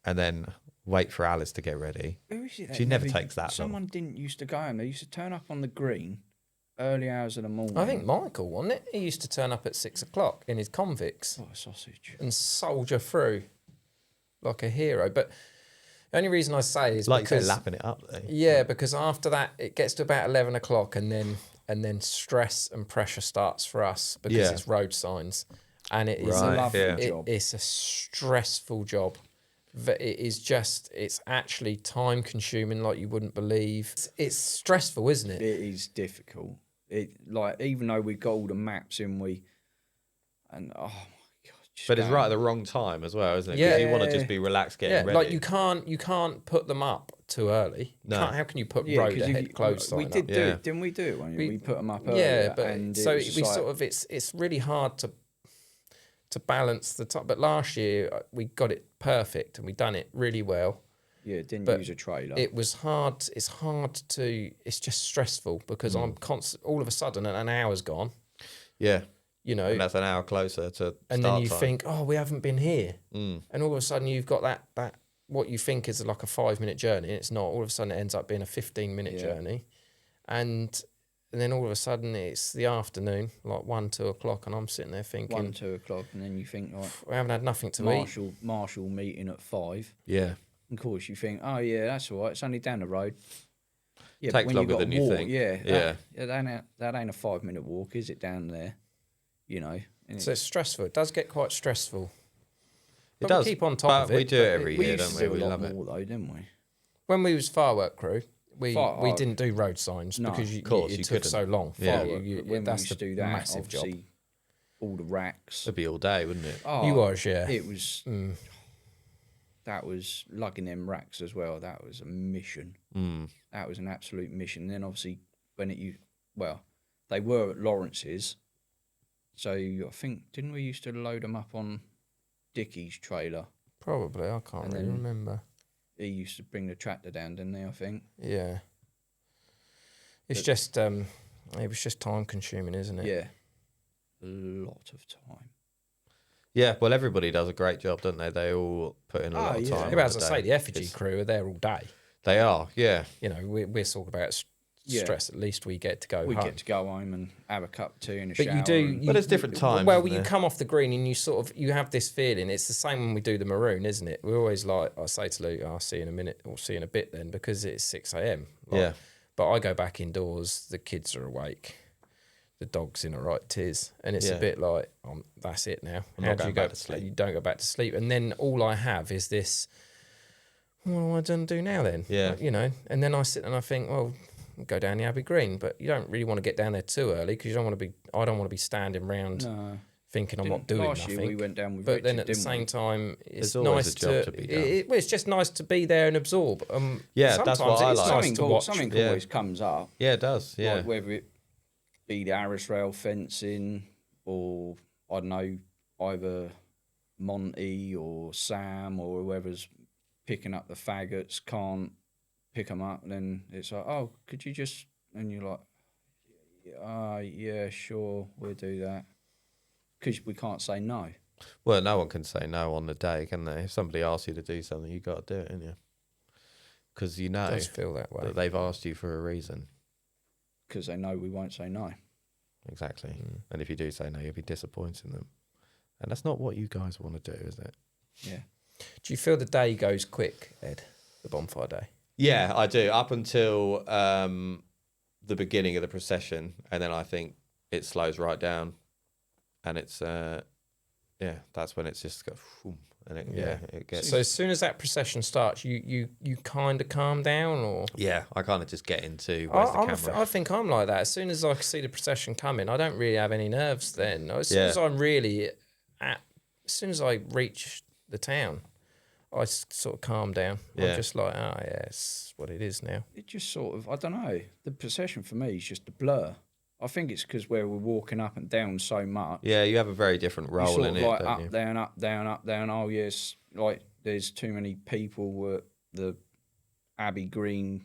and then wait for Alice to get ready. Who is it that She never takes that long. Someone didn't used to go home. They used to turn up on the green early hours of the morning. I think Michael, wasn't it? He used to turn up at 6 o'clock in his convicts What a sausage. and soldier through like a hero. But the only reason I say is Like you because say, lapping it up. Though. yeah, because after that it gets to about 11 o'clock and then stress and pressure starts for us because Yeah. it's road signs, and it is Right, a lovely yeah. job. it's a stressful job. It's actually time consuming like you wouldn't believe. It's stressful, isn't it? It is difficult. It like even though we got all the maps in, and oh my god. just But it's going- right at the wrong time as well, isn't it? 'Cause Yeah. you want to just be relaxed, getting Yeah, ready. like you can't put them up too early. No. How can you put Yeah, road 'cause if ahead you- close we sign did up? do Yeah. it, didn't we? Do it when we put them up earlier. Yeah, but and so it was we like, sort of it's really hard to balance the top. But last year we got it perfect and we done it really well. yeah, didn't but use a trailer. It was hard. It's hard to. It's just stressful because I'm constant. All of a sudden, an hour's gone. yeah, You know, and that's an hour closer to and start then you time. think, oh, we haven't been here, Mm. and all of a sudden you've got that what you think is like a 5-minute journey. It's not. All of a sudden it ends up being a 15-minute Yeah. journey, and then all of a sudden it's the afternoon, like 1-2 o'clock, and I'm sitting there thinking, 1-2 o'clock, and then you think like we haven't had nothing to eat. Marshall meeting at 5. Yeah, Of course, you think, oh yeah, that's all right. It's only down the road. Yeah, Takes but when longer you got than to you walk, think. Yeah, Yeah. that ain't a 5-minute walk, is it? Down there, you know. And So it's stressful. It does get quite stressful. it But does. we keep on top but of it. we do it but every we year, used don't to we? do We a lot love it. more though, didn't we? When we was firework crew, we Oh. didn't do road signs No, because of you, course, it you took couldn't. so long. Yeah. But when we That's used the to do that, massive job. obviously, all the racks. It'd be all day, wouldn't it? Oh, You was, yeah. It was. Mm. That was lugging them racks as well. That was a mission. Mm. That was an absolute mission. Then obviously when they were at Lawrence's, so I think didn't we used to load them up on Dickie's trailer? Probably. I can't And really then- remember. He used to bring the tractor down, didn't he? I think. Yeah. It's But- just it was just time consuming, isn't it? Yeah, a lot of time. Yeah, well, everybody does a great job, don't they? They all put in a lot of yeah. time. Yeah, on but as the I say, day. the effigy It's- crew are there all day. They are, yeah. You know, we're talking about Yeah. stress. At least we get to go We home. get to go home and have a cup of tea and a But shower. you do. and- But there's different times, Well, isn't you there? come off the green and you have this feeling. It's the same when we do the maroon, isn't it? We're always like, I say to Luke, I'll see you in a minute, or see you in a bit then, because it's 6 a.m. Like, Yeah. But I go back indoors, the kids are awake, the dog's in a right tiz, and it's Yeah. a bit like, that's it now. I'm How not do you going go back to sleep. You don't go back to sleep, and then all I have is this. What am I going to do now then? Yeah. You know, and then I sit and I think, well, go down the Abbey Green, but you don't really want to get down there too early because you don't want to be. I don't want to be standing around No. thinking I'm not doing Last nothing. year we went down with But Richard, then at the didn't same we? time, it's There's always nice a job to be done. Well, it's just nice to be there and absorb. Yeah, that's sometimes what I it's like. nice something to watch. something Yeah. always comes up. Yeah, it does, yeah. Like whether it be the Harris rail fencing, or I don't know, either Monty or Sam or whoever's picking up the faggots can't pick them up. And then it's like, oh, could you just? And you're like, yeah, sure, we'll do that, because we can't say no. Well, no one can say no on the day, can they? If somebody asks you to do something, you got to do it, ain't you? Because you know It does feel that way. that they've asked you for a reason. Because they know we won't say no. Exactly. And if you do say no, you'll be disappointing them. And that's not what you guys want to do, is it? Yeah. Do you feel the day goes quick, Ed? The bonfire day? Yeah, I do. Up until the beginning of the procession. And then I think it slows right down. And it's, that's when it's just got, and it gets. So as soon as that procession starts, you kind of calm down, or? Yeah, I kind of just get into where's the camera. I think I'm like that. As soon as I see the procession coming, I don't really have any nerves then. As soon as I'm really as soon as I reach the town, I sort of calm down. Yeah. I'm just like, it's what it is now. It just sort of, I don't know. The procession for me is just a blur. I think it's because where we're walking up and down so much. Yeah, you have a very different role sort in of it, like don't up, you? down, up, down, up, down. Oh yes, like there's too many people at the Abbey Green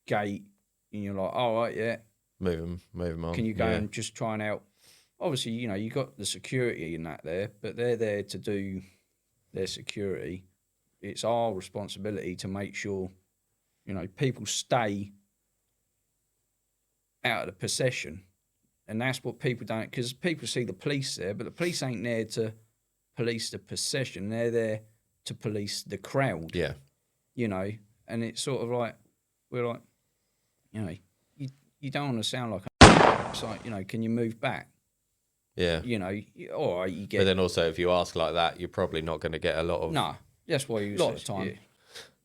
gate, and you're like, oh right, yeah. Move them on. Can you go and just try and help? Obviously, you got the security in that there, but they're there to do their security. It's our responsibility to make sure, people stay out of the procession. And that's what people don't, because people see the police there, but the police ain't there to police the procession. They're there to police the crowd. Yeah. And it's sort of like, we're like, you don't want to sound like it's like, can you move back? Yeah. All right, you get. But then also, if you ask like that, you're probably not going to get a lot of. No, that's why you lot of the time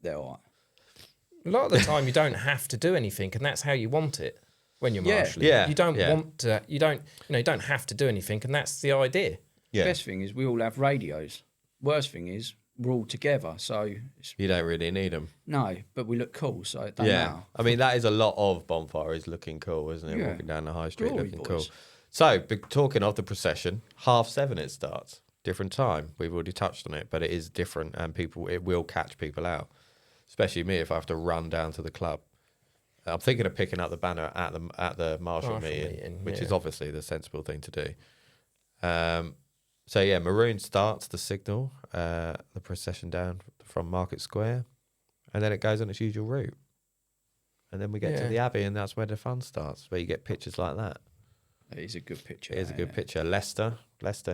they're all right. A lot of the time, you don't have to do anything, and that's how you want it when you're marshalling. Yeah. You don't want to. You don't have to do anything, and that's the idea. Yeah. Best thing is we all have radios. Worst thing is we're all together, so You don't really need them. no, but we look cool, so it don't matter. I mean, that is a lot of Bonfire is looking cool, isn't it? Yeah. Walking down the high street Glory looking boys. cool. So, talking of the procession, 7:30 it starts. Different time. We've already touched on it, but it is different, and it will catch people out. Especially me if I have to run down to the club. I'm thinking of picking up the banner at the marshal meeting, which is obviously the sensible thing to do. Maroon starts the signal, the procession down from Market Square, and then it goes on its usual route. And then we get to the Abbey, and that's where the fun starts, where you get pictures like that. It is a good picture. It is a good picture. Leicester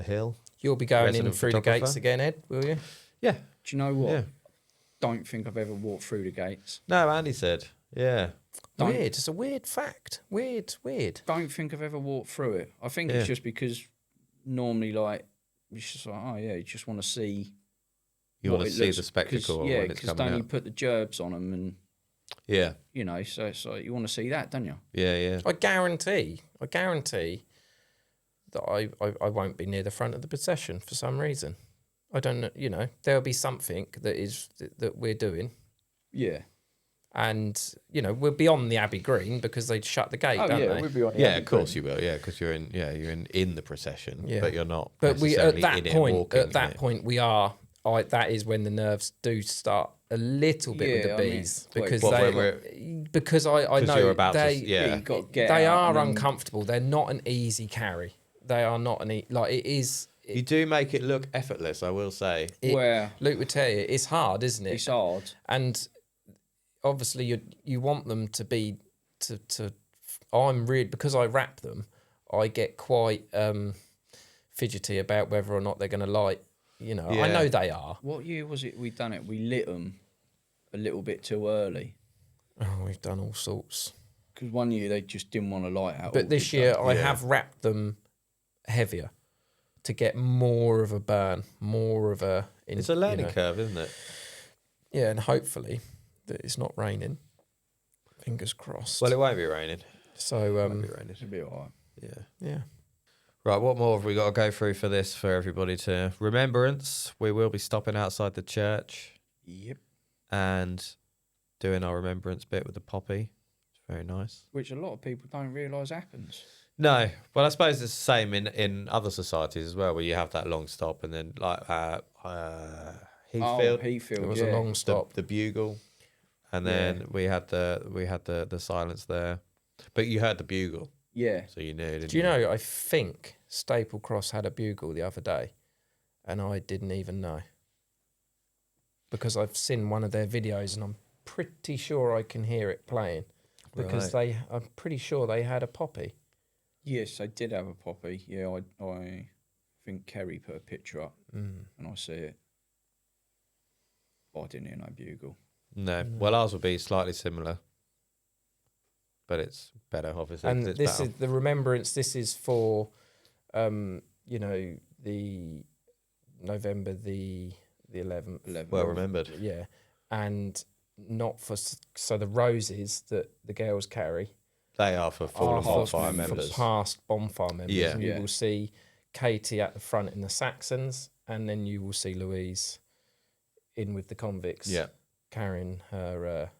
Hill. You'll be going in Resident through the photographer. gates again, Ed, will you? Yeah. Do you know what? Yeah. Don't think I've ever walked through the gates. No, Andy said. Yeah. Don't- Weird. It's a weird fact. Weird. Don't think I've ever walked through it. I think it's just because normally, like, it's just like, oh yeah, you just want to see. You what want to it see looks- the spectacle when it's because coming then out. you put the gerbs on them, and Yeah. so it's like you want to see that, don't you? Yeah. I guarantee that I won't be near the front of the procession for some reason. I don't know. There'll be something that we're doing, Yeah. and we'll be on the Abbey Green because they shut the gate, don't they? we'll be on. Yeah, of course you will. Yeah, because you're in the procession, Yeah. but you're not. But we necessarily at that in it point, walking at that in it. point, we are. That is when the nerves do start a little bit with Yeah, the I mean, bees wait, because what, they when because I 'Cause know you're about to- they yeah. You got to get they out are and then- uncomfortable. They're not an easy carry. They are not like it is. You do make it look effortless, I will say. Where Luke would tell you, it's hard, isn't it? it's hard. And obviously, you want them to be to. I'm really because I wrap them. I get quite fidgety about whether or not they're going to light. I Yeah. know they are. What year was it we done it? We lit them a little bit too early. Oh, we've done all sorts. Because one year they just didn't want to light out. But all this the year, stuff. I have wrapped them heavier to get more of a burn, more of a. It's a learning curve, isn't it? Yeah, and hopefully that it's not raining. Fingers crossed. Well, it won't be raining. So It won't be raining. It'll be all right. Yeah. yeah, Right, what more have we got to go through for this for everybody to remembrance? We will be stopping outside the church Yep. and doing our remembrance bit with the poppy. It's very nice. Which a lot of people don't realise happens. No, well, I suppose it's the same in other societies as well, where you have that long stop and then like Heathfield, Heathfield, It was a long stop. the bugle, and then we had the silence there, but you heard the bugle, Yeah. so you knew. Didn't Do you know? I think Staple Cross had a bugle the other day, and I didn't even know because I've seen one of their videos, and I'm pretty sure I can hear it playing because I'm pretty sure they had a poppy. Yes, they did have a poppy. Yeah, I think Kerry put a picture up and I see it. But I didn't hear no bugle. No, well, ours would be slightly similar, but it's better, obviously. And 'cause it's this better. is the remembrance. This is for, the November the 11th. Well remembered. Yeah, and not for so the roses that the girls carry They are for fallen are bonfire for members. past bonfire members. Yeah. And you Yeah. will see Katie at the front in the Saxons, and then you will see Louise in with the convicts. Yeah. Carrying her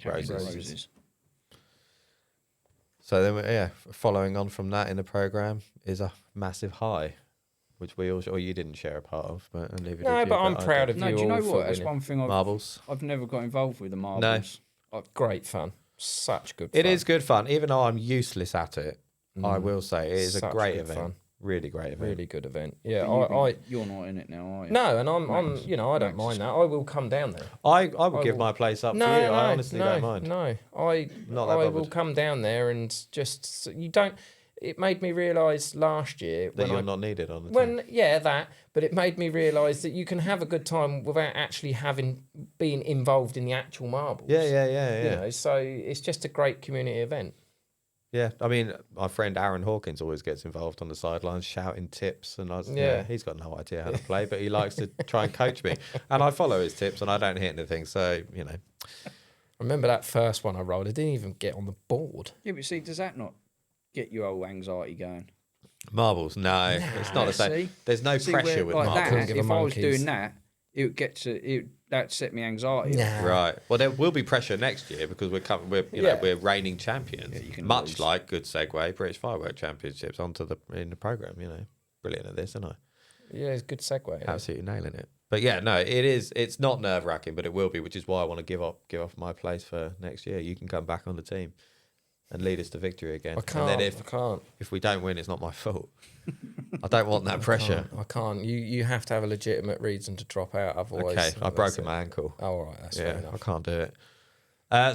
Roses. So then, following on from that in the program is a massive high, which we all, or you didn't share a part of, but neither did No, you, but I'm I proud did. of No, you do you all know for what? That's winning. one thing Marbles. I've never got involved with the marbles. Great fun. Such good fun. It is good fun, even though I'm useless at it. I will say it is a Such great good event. fun. Really great event. Really good event. Yeah, But you're not in it now, are you? no, and I'm Max- I don't Max mind is- that. I will come down there. I would give will- my place up No, for you. no, I honestly no, don't mind. No, Not that I will bothered. come down there and just you don't. It made me realise last year That when you're not needed on the team. when that, but it made me realise that you can have a good time without actually being involved in the actual marbles. Yeah. You know, so it's just a great community event. Yeah, I mean, my friend Aaron Hawkins always gets involved on the sidelines, shouting tips, and he's got no idea how to play, but he likes to try and coach me, and I follow his tips, and I don't hit anything, so I remember that first one I rolled. I didn't even get on the board. Yeah, but see, does that not get your old anxiety going? marbles, no, it's not the same. See? There's no See, pressure where, with like marbles, Couldn't that, give if a I was monkeys. doing that, it would get to that set me anxiety. right? Well, there will be pressure next year because we're reigning champions, Yeah, you can much lose. like good segue British Firework Championships onto in the program. Brilliant at this, isn't I? Yeah, it's a good segue. Absolutely nailing it. But yeah, no, it is. It's not nerve wracking, but it will be, which is why I want to give off my place for next year. You can come back on the team and lead us to victory again. I can't. And then I can't. if we don't win, it's not my fault. I don't want that pressure. I can't. You have to have a legitimate reason to drop out. Otherwise, Okay, I've broken it. my ankle. Oh, all right, that's fair Yeah, I enough. can't do it.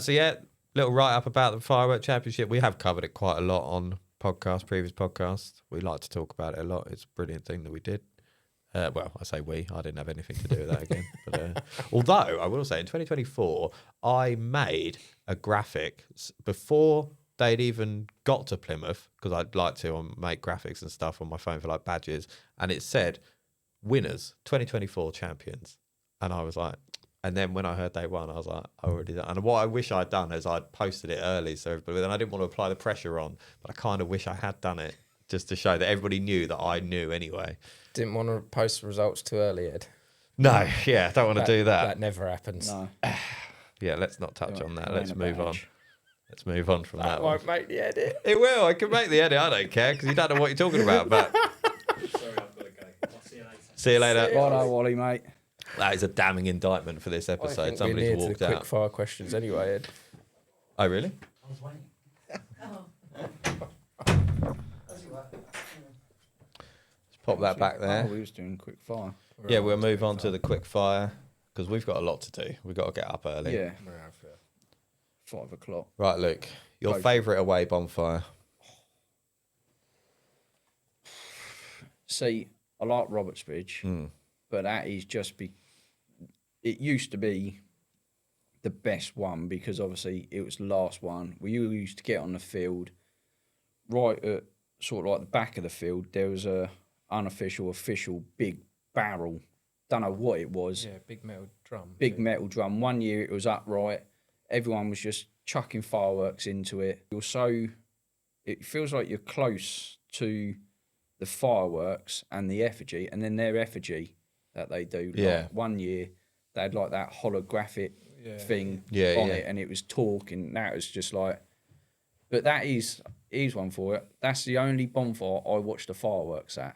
So yeah, little write up about the Firework Championship. We have covered it quite a lot on previous podcasts. We like to talk about it a lot. It's a brilliant thing that we did. Well, I say we. I didn't have anything to do with that again. But although I will say, in 2024, I made a graphic before they'd even got to Plymouth, because I'd like to make graphics and stuff on my phone for like badges, and it said winners 2024 champions, and I was like, and then when I heard they won, I was like, I already done. And what I wish I'd done is I'd posted it early, but then I didn't want to apply the pressure on, but I kind of wish I had done it just to show that everybody knew that I knew anyway. Didn't want to post the results too early, Ed. No, yeah, don't want to do that. That never happens. No. Yeah, let's not touch on that. It Let's ain't a move on. badge. Let's move on from that That one. won't make the edit. It will. I can make the edit. I don't care because you don't know what you're talking about. But Sorry, I've got to go. I'll see you later. see you later. Righto, Wally, mate. That is a damning indictment for this I episode. think we're Somebody's near to walked the quick out. fire questions anyway, Ed. Oh, really? I was waiting. Just pop that back there. Oh, we was doing quick fire. Yeah, we'll move on to the quick fire because we've got a lot to do. We've got to get up early. Yeah. 5 o'clock. Right, Luke. Your Go for favourite away bonfire? See, I like Robertsbridge, Hmm. but that is it used to be the best one because obviously it was the last one. We used to get on the field, right at sort of like the back of the field, there was a unofficial, official big barrel. Don't know what it was. Yeah, big metal drum. Big metal drum. One year it was upright. Everyone was just chucking fireworks into it. It feels like you're close to the fireworks and the effigy, and then their effigy that they do. Yeah. Like one year they had like that holographic thing Yeah, on yeah. it, and it was talking. That was just like, but that is here's one for it. That's the only bonfire I watched the fireworks at.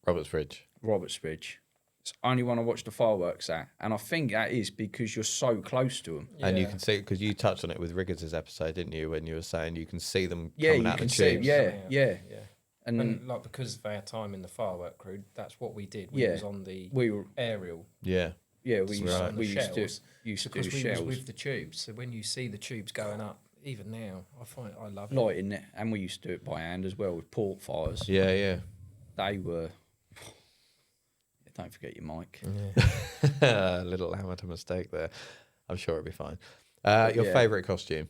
Robertsbridge. Robertsbridge. It's the only one I watched the fireworks at. And I think that is because you're so close to them. And you Yeah. can see, because you touched on it with Riggers' episode, didn't you? When you were saying you can see them Yeah, coming you out can the see. tubes. Yeah, Yeah. yeah. Yeah. And And like because of our time in the firework crew, that's what we did. We Yeah. was on the we were, aerial Yeah. yeah, we used, Right. we used to Shells, used to do because we shells, was with the tubes. So when you see the tubes going up, even now, I love it. lighting it, and we used to do it by hand as well with port fires. Yeah, yeah. They were. Don't forget your mic. Yeah. Little amateur mistake there. I'm sure it'll be fine. Your yeah. favourite costume?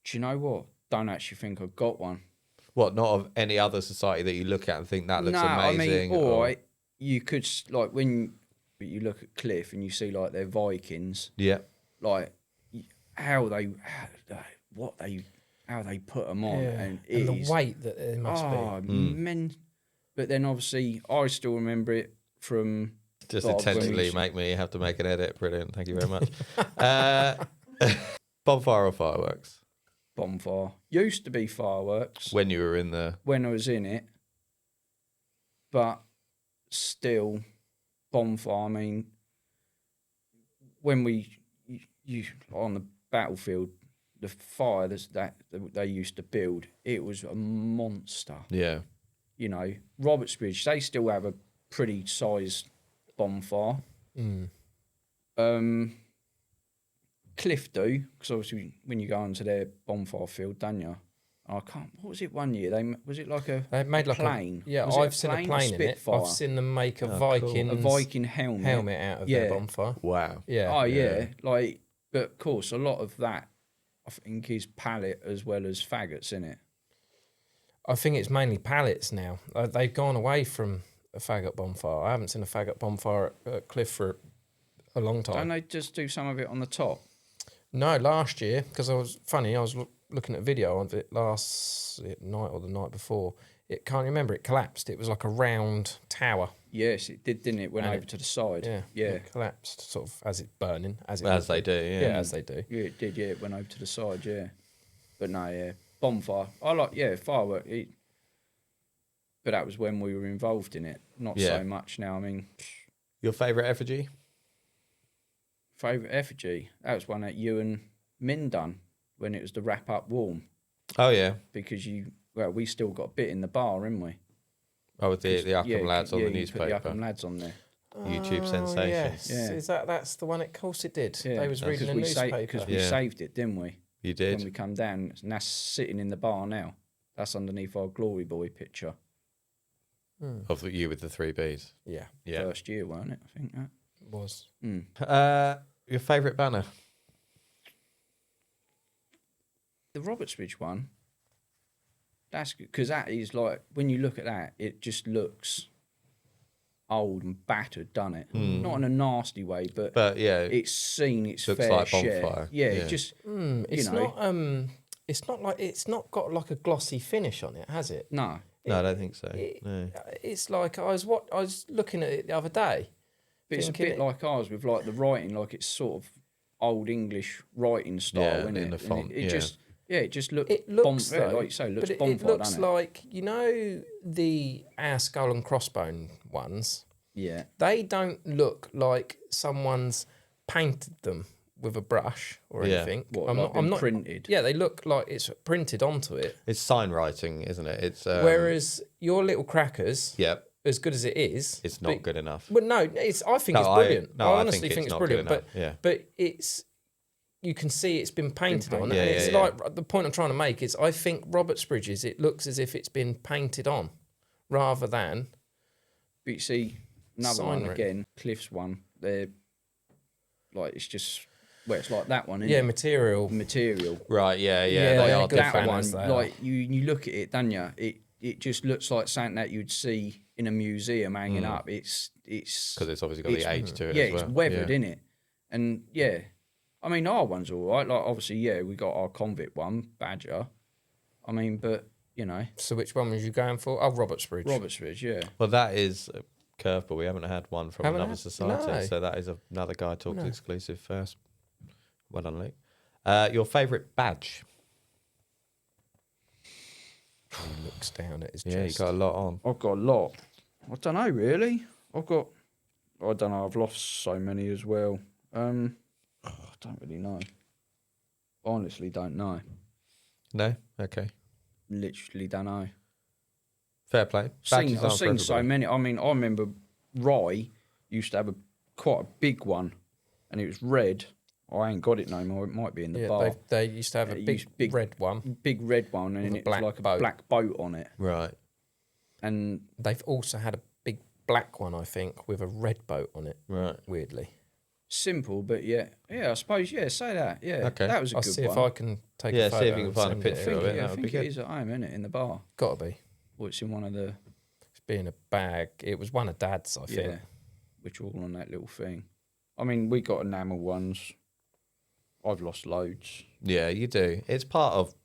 Do you know what? Don't actually think I've got one. What, not of any other society that you look at and think that looks No, amazing? I mean, all or- right. You could like when you look at Cliff and you see like their Vikings, Yeah. like how they put them on, and it the is weight that it must be. men. But then obviously I still remember it from Just Bob, when intentionally we- make me have to make an edit. Brilliant. Thank you very much. Bonfire or fireworks? Bonfire. Used to be fireworks When you were in the... when I was in it, but still bonfire. I mean, when you on the battlefield, the fire that they used to build, it was a monster. Yeah. You know, Robertsbridge, they still have a pretty sized bonfire. Cliff do, because obviously when you go onto their bonfire field, don't you? I can't. What was it one year? Was it like a They made like plane? a Was it I've seen a or plane in it. Spitfire? I've seen them make a Oh, cool. Viking A Viking helmet. out of Yeah. their bonfire. Wow. Yeah. Oh yeah. Yeah. Like, but of course, a lot of that I think is pallet as well as faggots in it. I think it's mainly pallets now. They've gone away from a faggot bonfire. I haven't seen a faggot bonfire at Cliff for a long time. Don't they just do some of it on the top? No, last year, because I was looking at a video of it last night or the night before. It can't remember. It collapsed. It was like a round tower. Yes, it did, didn't it? Went And over to the side. Yeah, Yeah. It collapsed, sort of as it's burning, as it As would they do, yeah. yeah, as they do. Yeah, it did. Yeah, it went over to the side. Yeah, but no, yeah, bonfire. I like firework. But that was when we were involved in it. Not Yeah. so much now. I mean, Your favourite effigy? favourite effigy. That was one that you and Min done when it was the wrap up warm, Oh, yeah. because we still got a bit in the bar, haven't we? Oh, with the Uckham lads on the you put the newspaper. Uckham lads on there. YouTube Oh, sensation. Yes. Yeah. Is that's the one? Of course it did. Yeah, They was reading a newspaper. because we Yeah. saved it, didn't we? You When did? we come down, and that's sitting in the bar now. That's underneath our Glory Boy picture. Of you with the 3 Bs. Yeah, Yeah. First year, weren't it? I think that. it was. Your favourite banner? The Robertsbridge one. That's good because that is like when you look at that, it just looks old and battered, doesn't it? Not in a nasty way, but But yeah, it's seen its looks fair like share. Bonfire. Yeah, Yeah. it just It's know. not. It's not like it's not got like a glossy finish on it, has it? no. no, I don't think so. It- No. It's like I was looking at it the other day. But it's a thinking bit like ours with like the writing, like it's sort of old English writing style, Yeah, isn't in it? the And font, it yeah. just it just looks It looks yeah, though, like you say, looks but it bonfire, looks doesn't it? like the our skull and crossbone ones. Yeah. They don't look like someone's painted them with a brush or Yeah. anything. What, like been printed? Yeah, they look like it's printed onto it. It's sign writing, isn't it? It's Whereas your little crackers, yeah, as good as it is, it's not good enough. Well, no, I think No, it's I- brilliant. no, I I honestly think think it's it's not good brilliant. enough, yeah. But it's you can see it's been painted on, painted. and Yeah, it's yeah, like the point I'm trying to make is I think Robertsbridge's it looks as if it's been painted on, rather than But you see, another Sign one written. again, Cliff's one. They're like it's just it's like that one, isn't yeah it? material. Material. Right? Yeah, Yeah, yeah. they they are are good That different. one, banners, they are. like you look at it, don't you? It just looks like something that you'd see in a museum hanging up. It's Because it's obviously got the age to it. yeah, as well. it's weathered yeah. in it, and yeah, I mean our one's all right. Like obviously, yeah, we got our convict one, Badger. I mean, but you know, So which one was you going for? Oh, Robertsbridge. Robertsbridge, yeah. Well, that is a curveball. We haven't had one from Haven't another had- society, no. so that is another Guy Talks exclusive first. Well done, Luke. Your favourite badge? He looks down at his Yeah, you chest. got a lot on. I've got a lot. I don't know, really. I don't know, I've lost so many as well. I don't really know. Honestly, don't know. No? Okay. Literally don't know. Fair play. Badges I've aren't for seen so everybody. many. I mean, I remember Rye used to have quite a big one, and it was red. I ain't got it no more. It might be in the bar. They used to have a big red one. Big red one, and With a it was black like boat. a black boat on it. Right. And They've also had a big black one, I think, with a red boat on it. Right. Weirdly. simple, but yeah, I suppose, say that. Yeah, Okay. that was a I'll good see one. if I can take Yeah, a see photo. if you can and find a send picture I it. of think, it. I That would think be it good. is at home, isn't it, in the bar? Gotta be. Or it's in one of the, It's being a bag. It was one of Dad's, I think. yeah, which are all on that little thing. I mean, we got enamel ones. I've lost loads. Yeah, you do. It's part of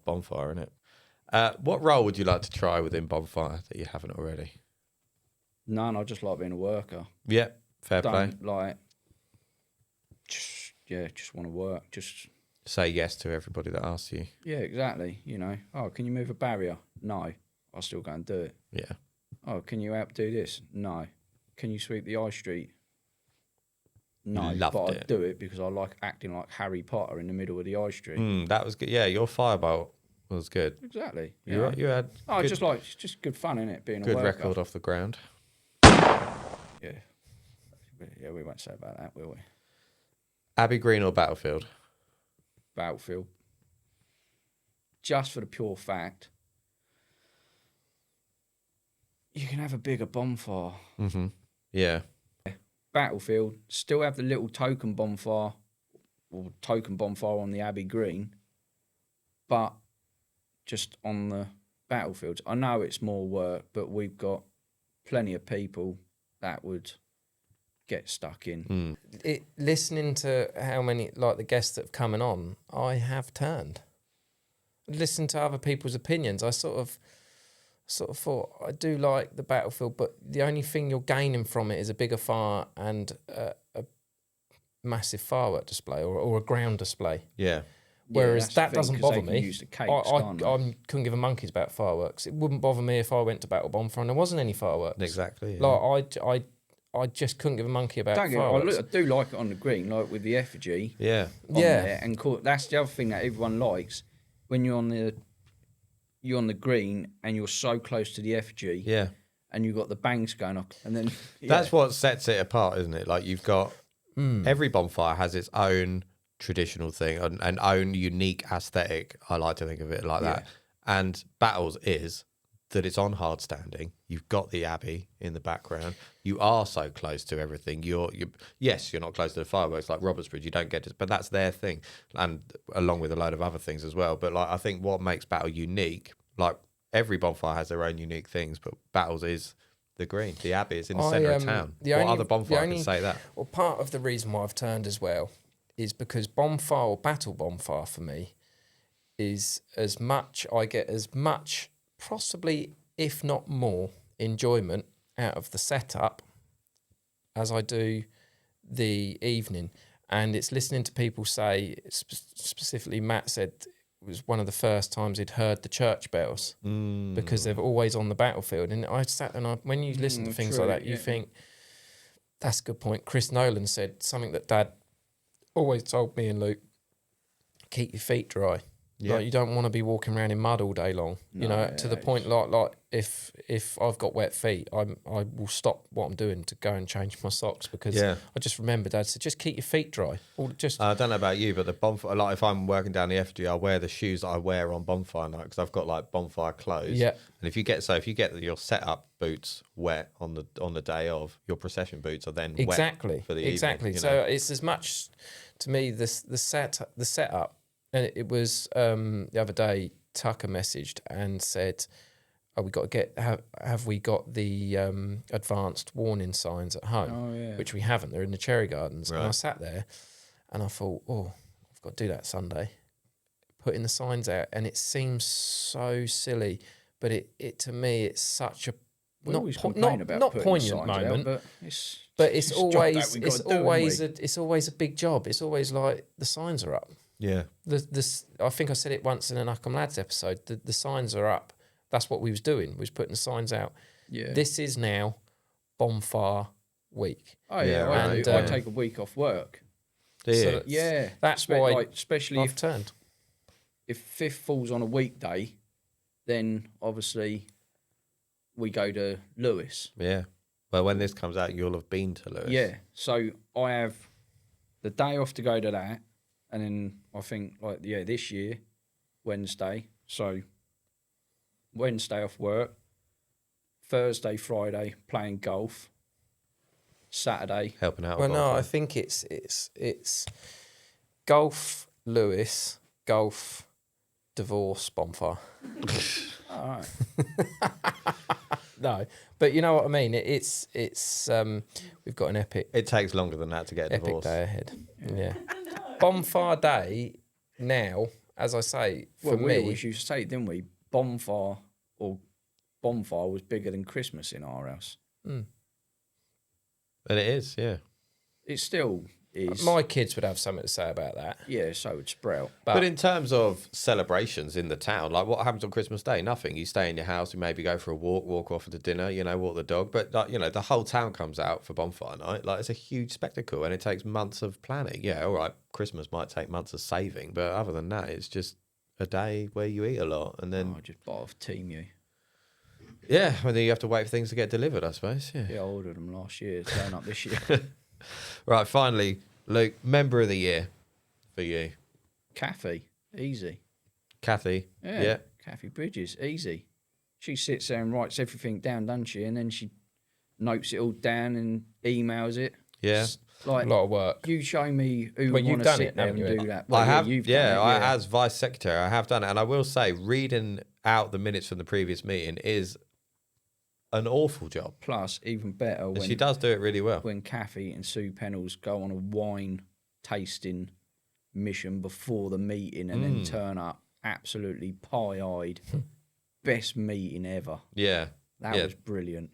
Bonfire, isn't it? What role would you like to try within Bonfire that you haven't already? None. I just like being a worker. Yeah, fair play. Don't like. Just want to work. Just Say yes to everybody that asks you. yeah, exactly. You know, oh, can you move a barrier? No, I'll still go and do it. Yeah. Oh, can you help do this? No. Can you sweep the high street? No, Loved but it. I do it because I like acting like Harry Potter in the middle of the high street. That was good. Yeah, your firebolt was good. Exactly. You had it's good, just good fun, isn't it? Being a good worker. record off the ground. Yeah. Yeah, we won't say about that, will we? Abbey Green or Battlefield? Battlefield. Just for the pure fact, you can have a bigger bonfire. Mm-hmm. Yeah. Battlefield, still have the little token bonfire on the Abbey Green, but just on the battlefields. I know it's more work, but we've got plenty of people that would get stuck in. Listening to how many, like the guests that have coming on, I have turned. Listen to other people's opinions. I sort of thought, I do like the battlefield, but the only thing you're gaining from it is a bigger fire and a massive firework display or a ground display. Yeah. Whereas that's the that thing, doesn't 'cause bother they can me. use the cakes, I can't they? couldn't give a monkey's about fireworks. It wouldn't bother me if I went to Battle Bonfire and there wasn't any fireworks. Exactly. Yeah. Like I just couldn't give a monkey about Don't get me wrong, fireworks. I do like it on the green, like with the effigy. yeah. On Yeah. there, and that's the other thing that everyone likes when you're on the green and you're so close to the effigy. Yeah. And you've got the bangs going off, and then That's what sets it apart, isn't it? Like you've got every bonfire has its own traditional thing and own unique aesthetic. I like to think of it like that. And Battles is that it's on hard standing. You've got the Abbey in the background. You are so close to everything. You're not close to the fireworks like Robertsbridge. You don't get it, but that's their thing, and along with a load of other things as well. But like I think what makes Battle unique, like every bonfire has their own unique things, but Battles is the green. The Abbey is in the centre of town. What other bonfire can say that? Well, part of the reason why I've turned as well is because Bonfire or Battle Bonfire for me is I get as much, possibly if not more, enjoyment out of the setup as I do the evening. And it's listening to people say, specifically Matt said it was one of the first times he'd heard the church bells because they're always on the battlefield. And I sat and when you listen to things true, like that, you think, that's a good point. Chris Nolan said something that Dad always told me and Luke, keep your feet dry. Yeah. Like you don't want to be walking around in mud all day long. To the point like if I've got wet feet, I will stop what I'm doing to go and change my socks because I just remember Dad said just keep your feet dry. Or just I don't know about you, but the bonfire, like if I'm working down the effigy, I wear the shoes that I wear on bonfire night because I've got like bonfire clothes. Yeah. And if you get your setup boots wet on the day of, your procession boots are then wet for the evening. You So know? it's as much to me the setup. And it was the other day Tucker messaged and said, "Oh, we got to get have we got the advanced warning signs at home?" Oh, yeah. Which we haven't. They're in the cherry gardens. Right. And I sat there and I thought, "Oh, I've got to do that Sunday." Putting the signs out, and it seems so silly, but it to me it's such a we not always po- complain not, about not putting poignant signs out, moment, but but it's a job that always we gotta do, haven't we? it's always a big job. It's always like the signs are up. Yeah. I think I said it once in an Uckham Lads episode. The signs are up. That's what we was doing. We was putting the signs out. Yeah. This is now Bonfire Week. Oh Yeah, yeah, I right. do. I And, take a week off work. Do you? So Yeah, that's why like, especially I've turned. if fifth falls on a weekday, then obviously we go to Lewis. Yeah. Well, when this comes out, you'll have been to Lewis. Yeah, so I have the day off to go to that, and then I think like this year, Wednesday. So Wednesday off work, Thursday, Friday playing golf, Saturday. Helping out. Well, with no, I Bonfire. think it's golf, Lewis, golf, divorce, Bonfire. All right. No, but you know what I mean. It's we've got an epic It takes longer than that to get a epic divorce. day ahead. Yeah. Bonfire Day now, as I say, for Well, we me, always used to say, didn't we? Bonfire was bigger than Christmas in our house. And it is, yeah. It still is. my kids would have something to say about that. Yeah, so would Sprout. But in terms of celebrations in the town, like what happens on Christmas Day? Nothing. You stay in your house, you maybe go for a walk off to dinner, walk the dog. But, like, the whole town comes out for Bonfire Night. Like, it's a huge spectacle and it takes months of planning. Yeah, all right, Christmas might take months of saving. But other than that, it's just a day where you eat a lot. And then, I just bought off Team You. yeah, well, then you have to wait for things to get delivered, I suppose. Yeah. Yeah, I ordered them last year. It's going up this year. Right, finally, Luke, member of the year for you. Kathy, easy. Kathy. Yeah. Kathy Bridges, easy. She sits there and writes everything down, doesn't she? And then she notes it all down and emails it. Yeah. It's like, A lot of work. you show me who Well, want you've to done sit it, there haven't and you? do that. I Well, have, you've done it, I, as vice secretary, I have done it, and I will say, reading out the minutes from the previous meeting is an awful job. Plus, even better And when she does do it really well. when Kathy and Sue Pennells go on a wine tasting mission before the meeting and then turn up absolutely pie-eyed. Best meeting ever. Yeah, That Yeah. was brilliant.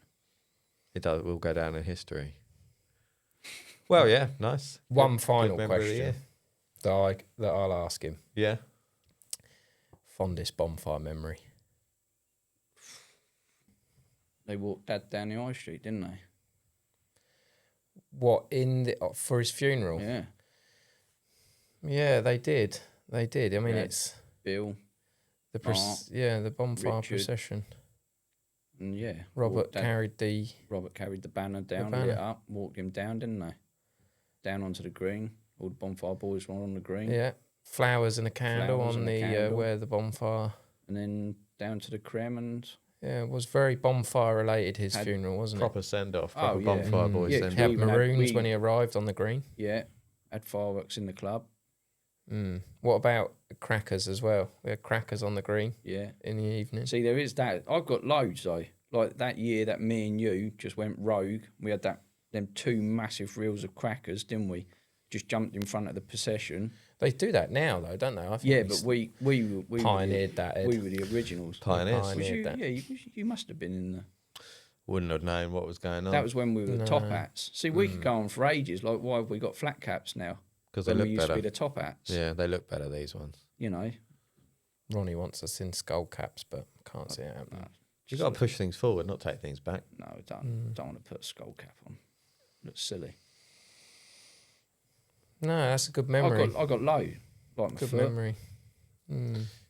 it does. Will go down in history. Well, yeah, nice. One Good final member of the question year. that I'll ask him. Yeah. Fondest bonfire memory. They walked Dad down the high street, didn't they? What for his funeral? Yeah. Yeah, they did. They did. I mean, Yeah. it's Bill the Mark, the bonfire Richard. procession. and Robert walked Dad- carried the Robert carried the banner down, banner. lit up, walked him down, didn't they? Down onto the green. All the bonfire boys were on the green. flowers and a candle Flowers on and a the candle. where the bonfire. And then down to the creme and Yeah, it was very bonfire related. His Had funeral, wasn't Proper send off. Oh, Proper yeah. bonfire Mm. boys Yeah, send it? He had even had- maroons we- when he arrived on the green. had fireworks in the club. What about crackers as well? We had crackers on the green Yeah. in the evening. See, there is that. I've got loads though. Like that year that me and you just went rogue. We had them two massive reels of crackers, didn't we? Just jumped in front of the procession. They do that now, though, don't they? I think Yeah, we but we pioneered that, Ed. We were the originals. Pioneers. Pioneered. Was you, that. yeah, you must have been in the. Wouldn't have known what was going on. That was when we were the top No. hats. See, we could go on for ages. Like, why have we got flat caps now? because they When we look used to better. be the top hats. Yeah, they look better, these ones. You know. Ronnie wants us in skull caps, but can't see it happening. You've got to push things forward, not take things back. No, don't want to put a skull cap on. Looks silly. No, that's a good memory. I got low. Like my Good foot. memory.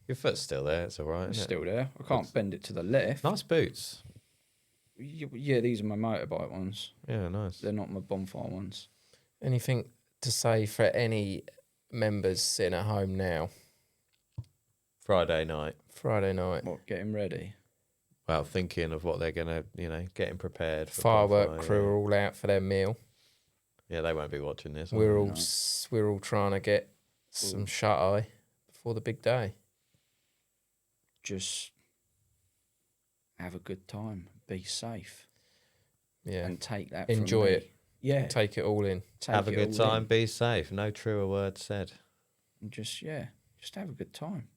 Your foot's still there, it's all right. It's isn't it? still there. I can't bend it to the left. Nice boots. Yeah, these are my motorbike ones. Yeah, nice. They're not my bonfire ones. Anything to say for any members sitting at home now? Friday night. Friday night. What, getting ready? Well, thinking of what they're going to, getting prepared for Firework bonfire, crew are all out for their meal. Yeah, they won't be watching this. We're will all we're all trying to get some shut eye before the big day. Just have a good time. Be safe. Yeah, And take that Enjoy from me. it. Yeah. take it all in. Take Have a it good all time, in. be safe. No truer word said. And just have a good time.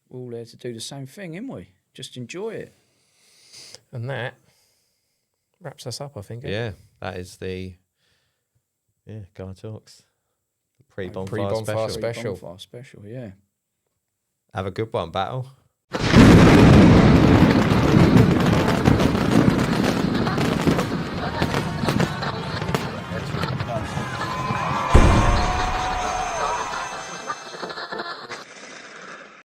We're all there to do the same thing, ain't we? Just enjoy it. And that wraps us up, I think. Yeah, that is the Guy Talks Pre-bonfire Pre-bonfire special. special. Bonfire special, yeah. Have a good one, Battle.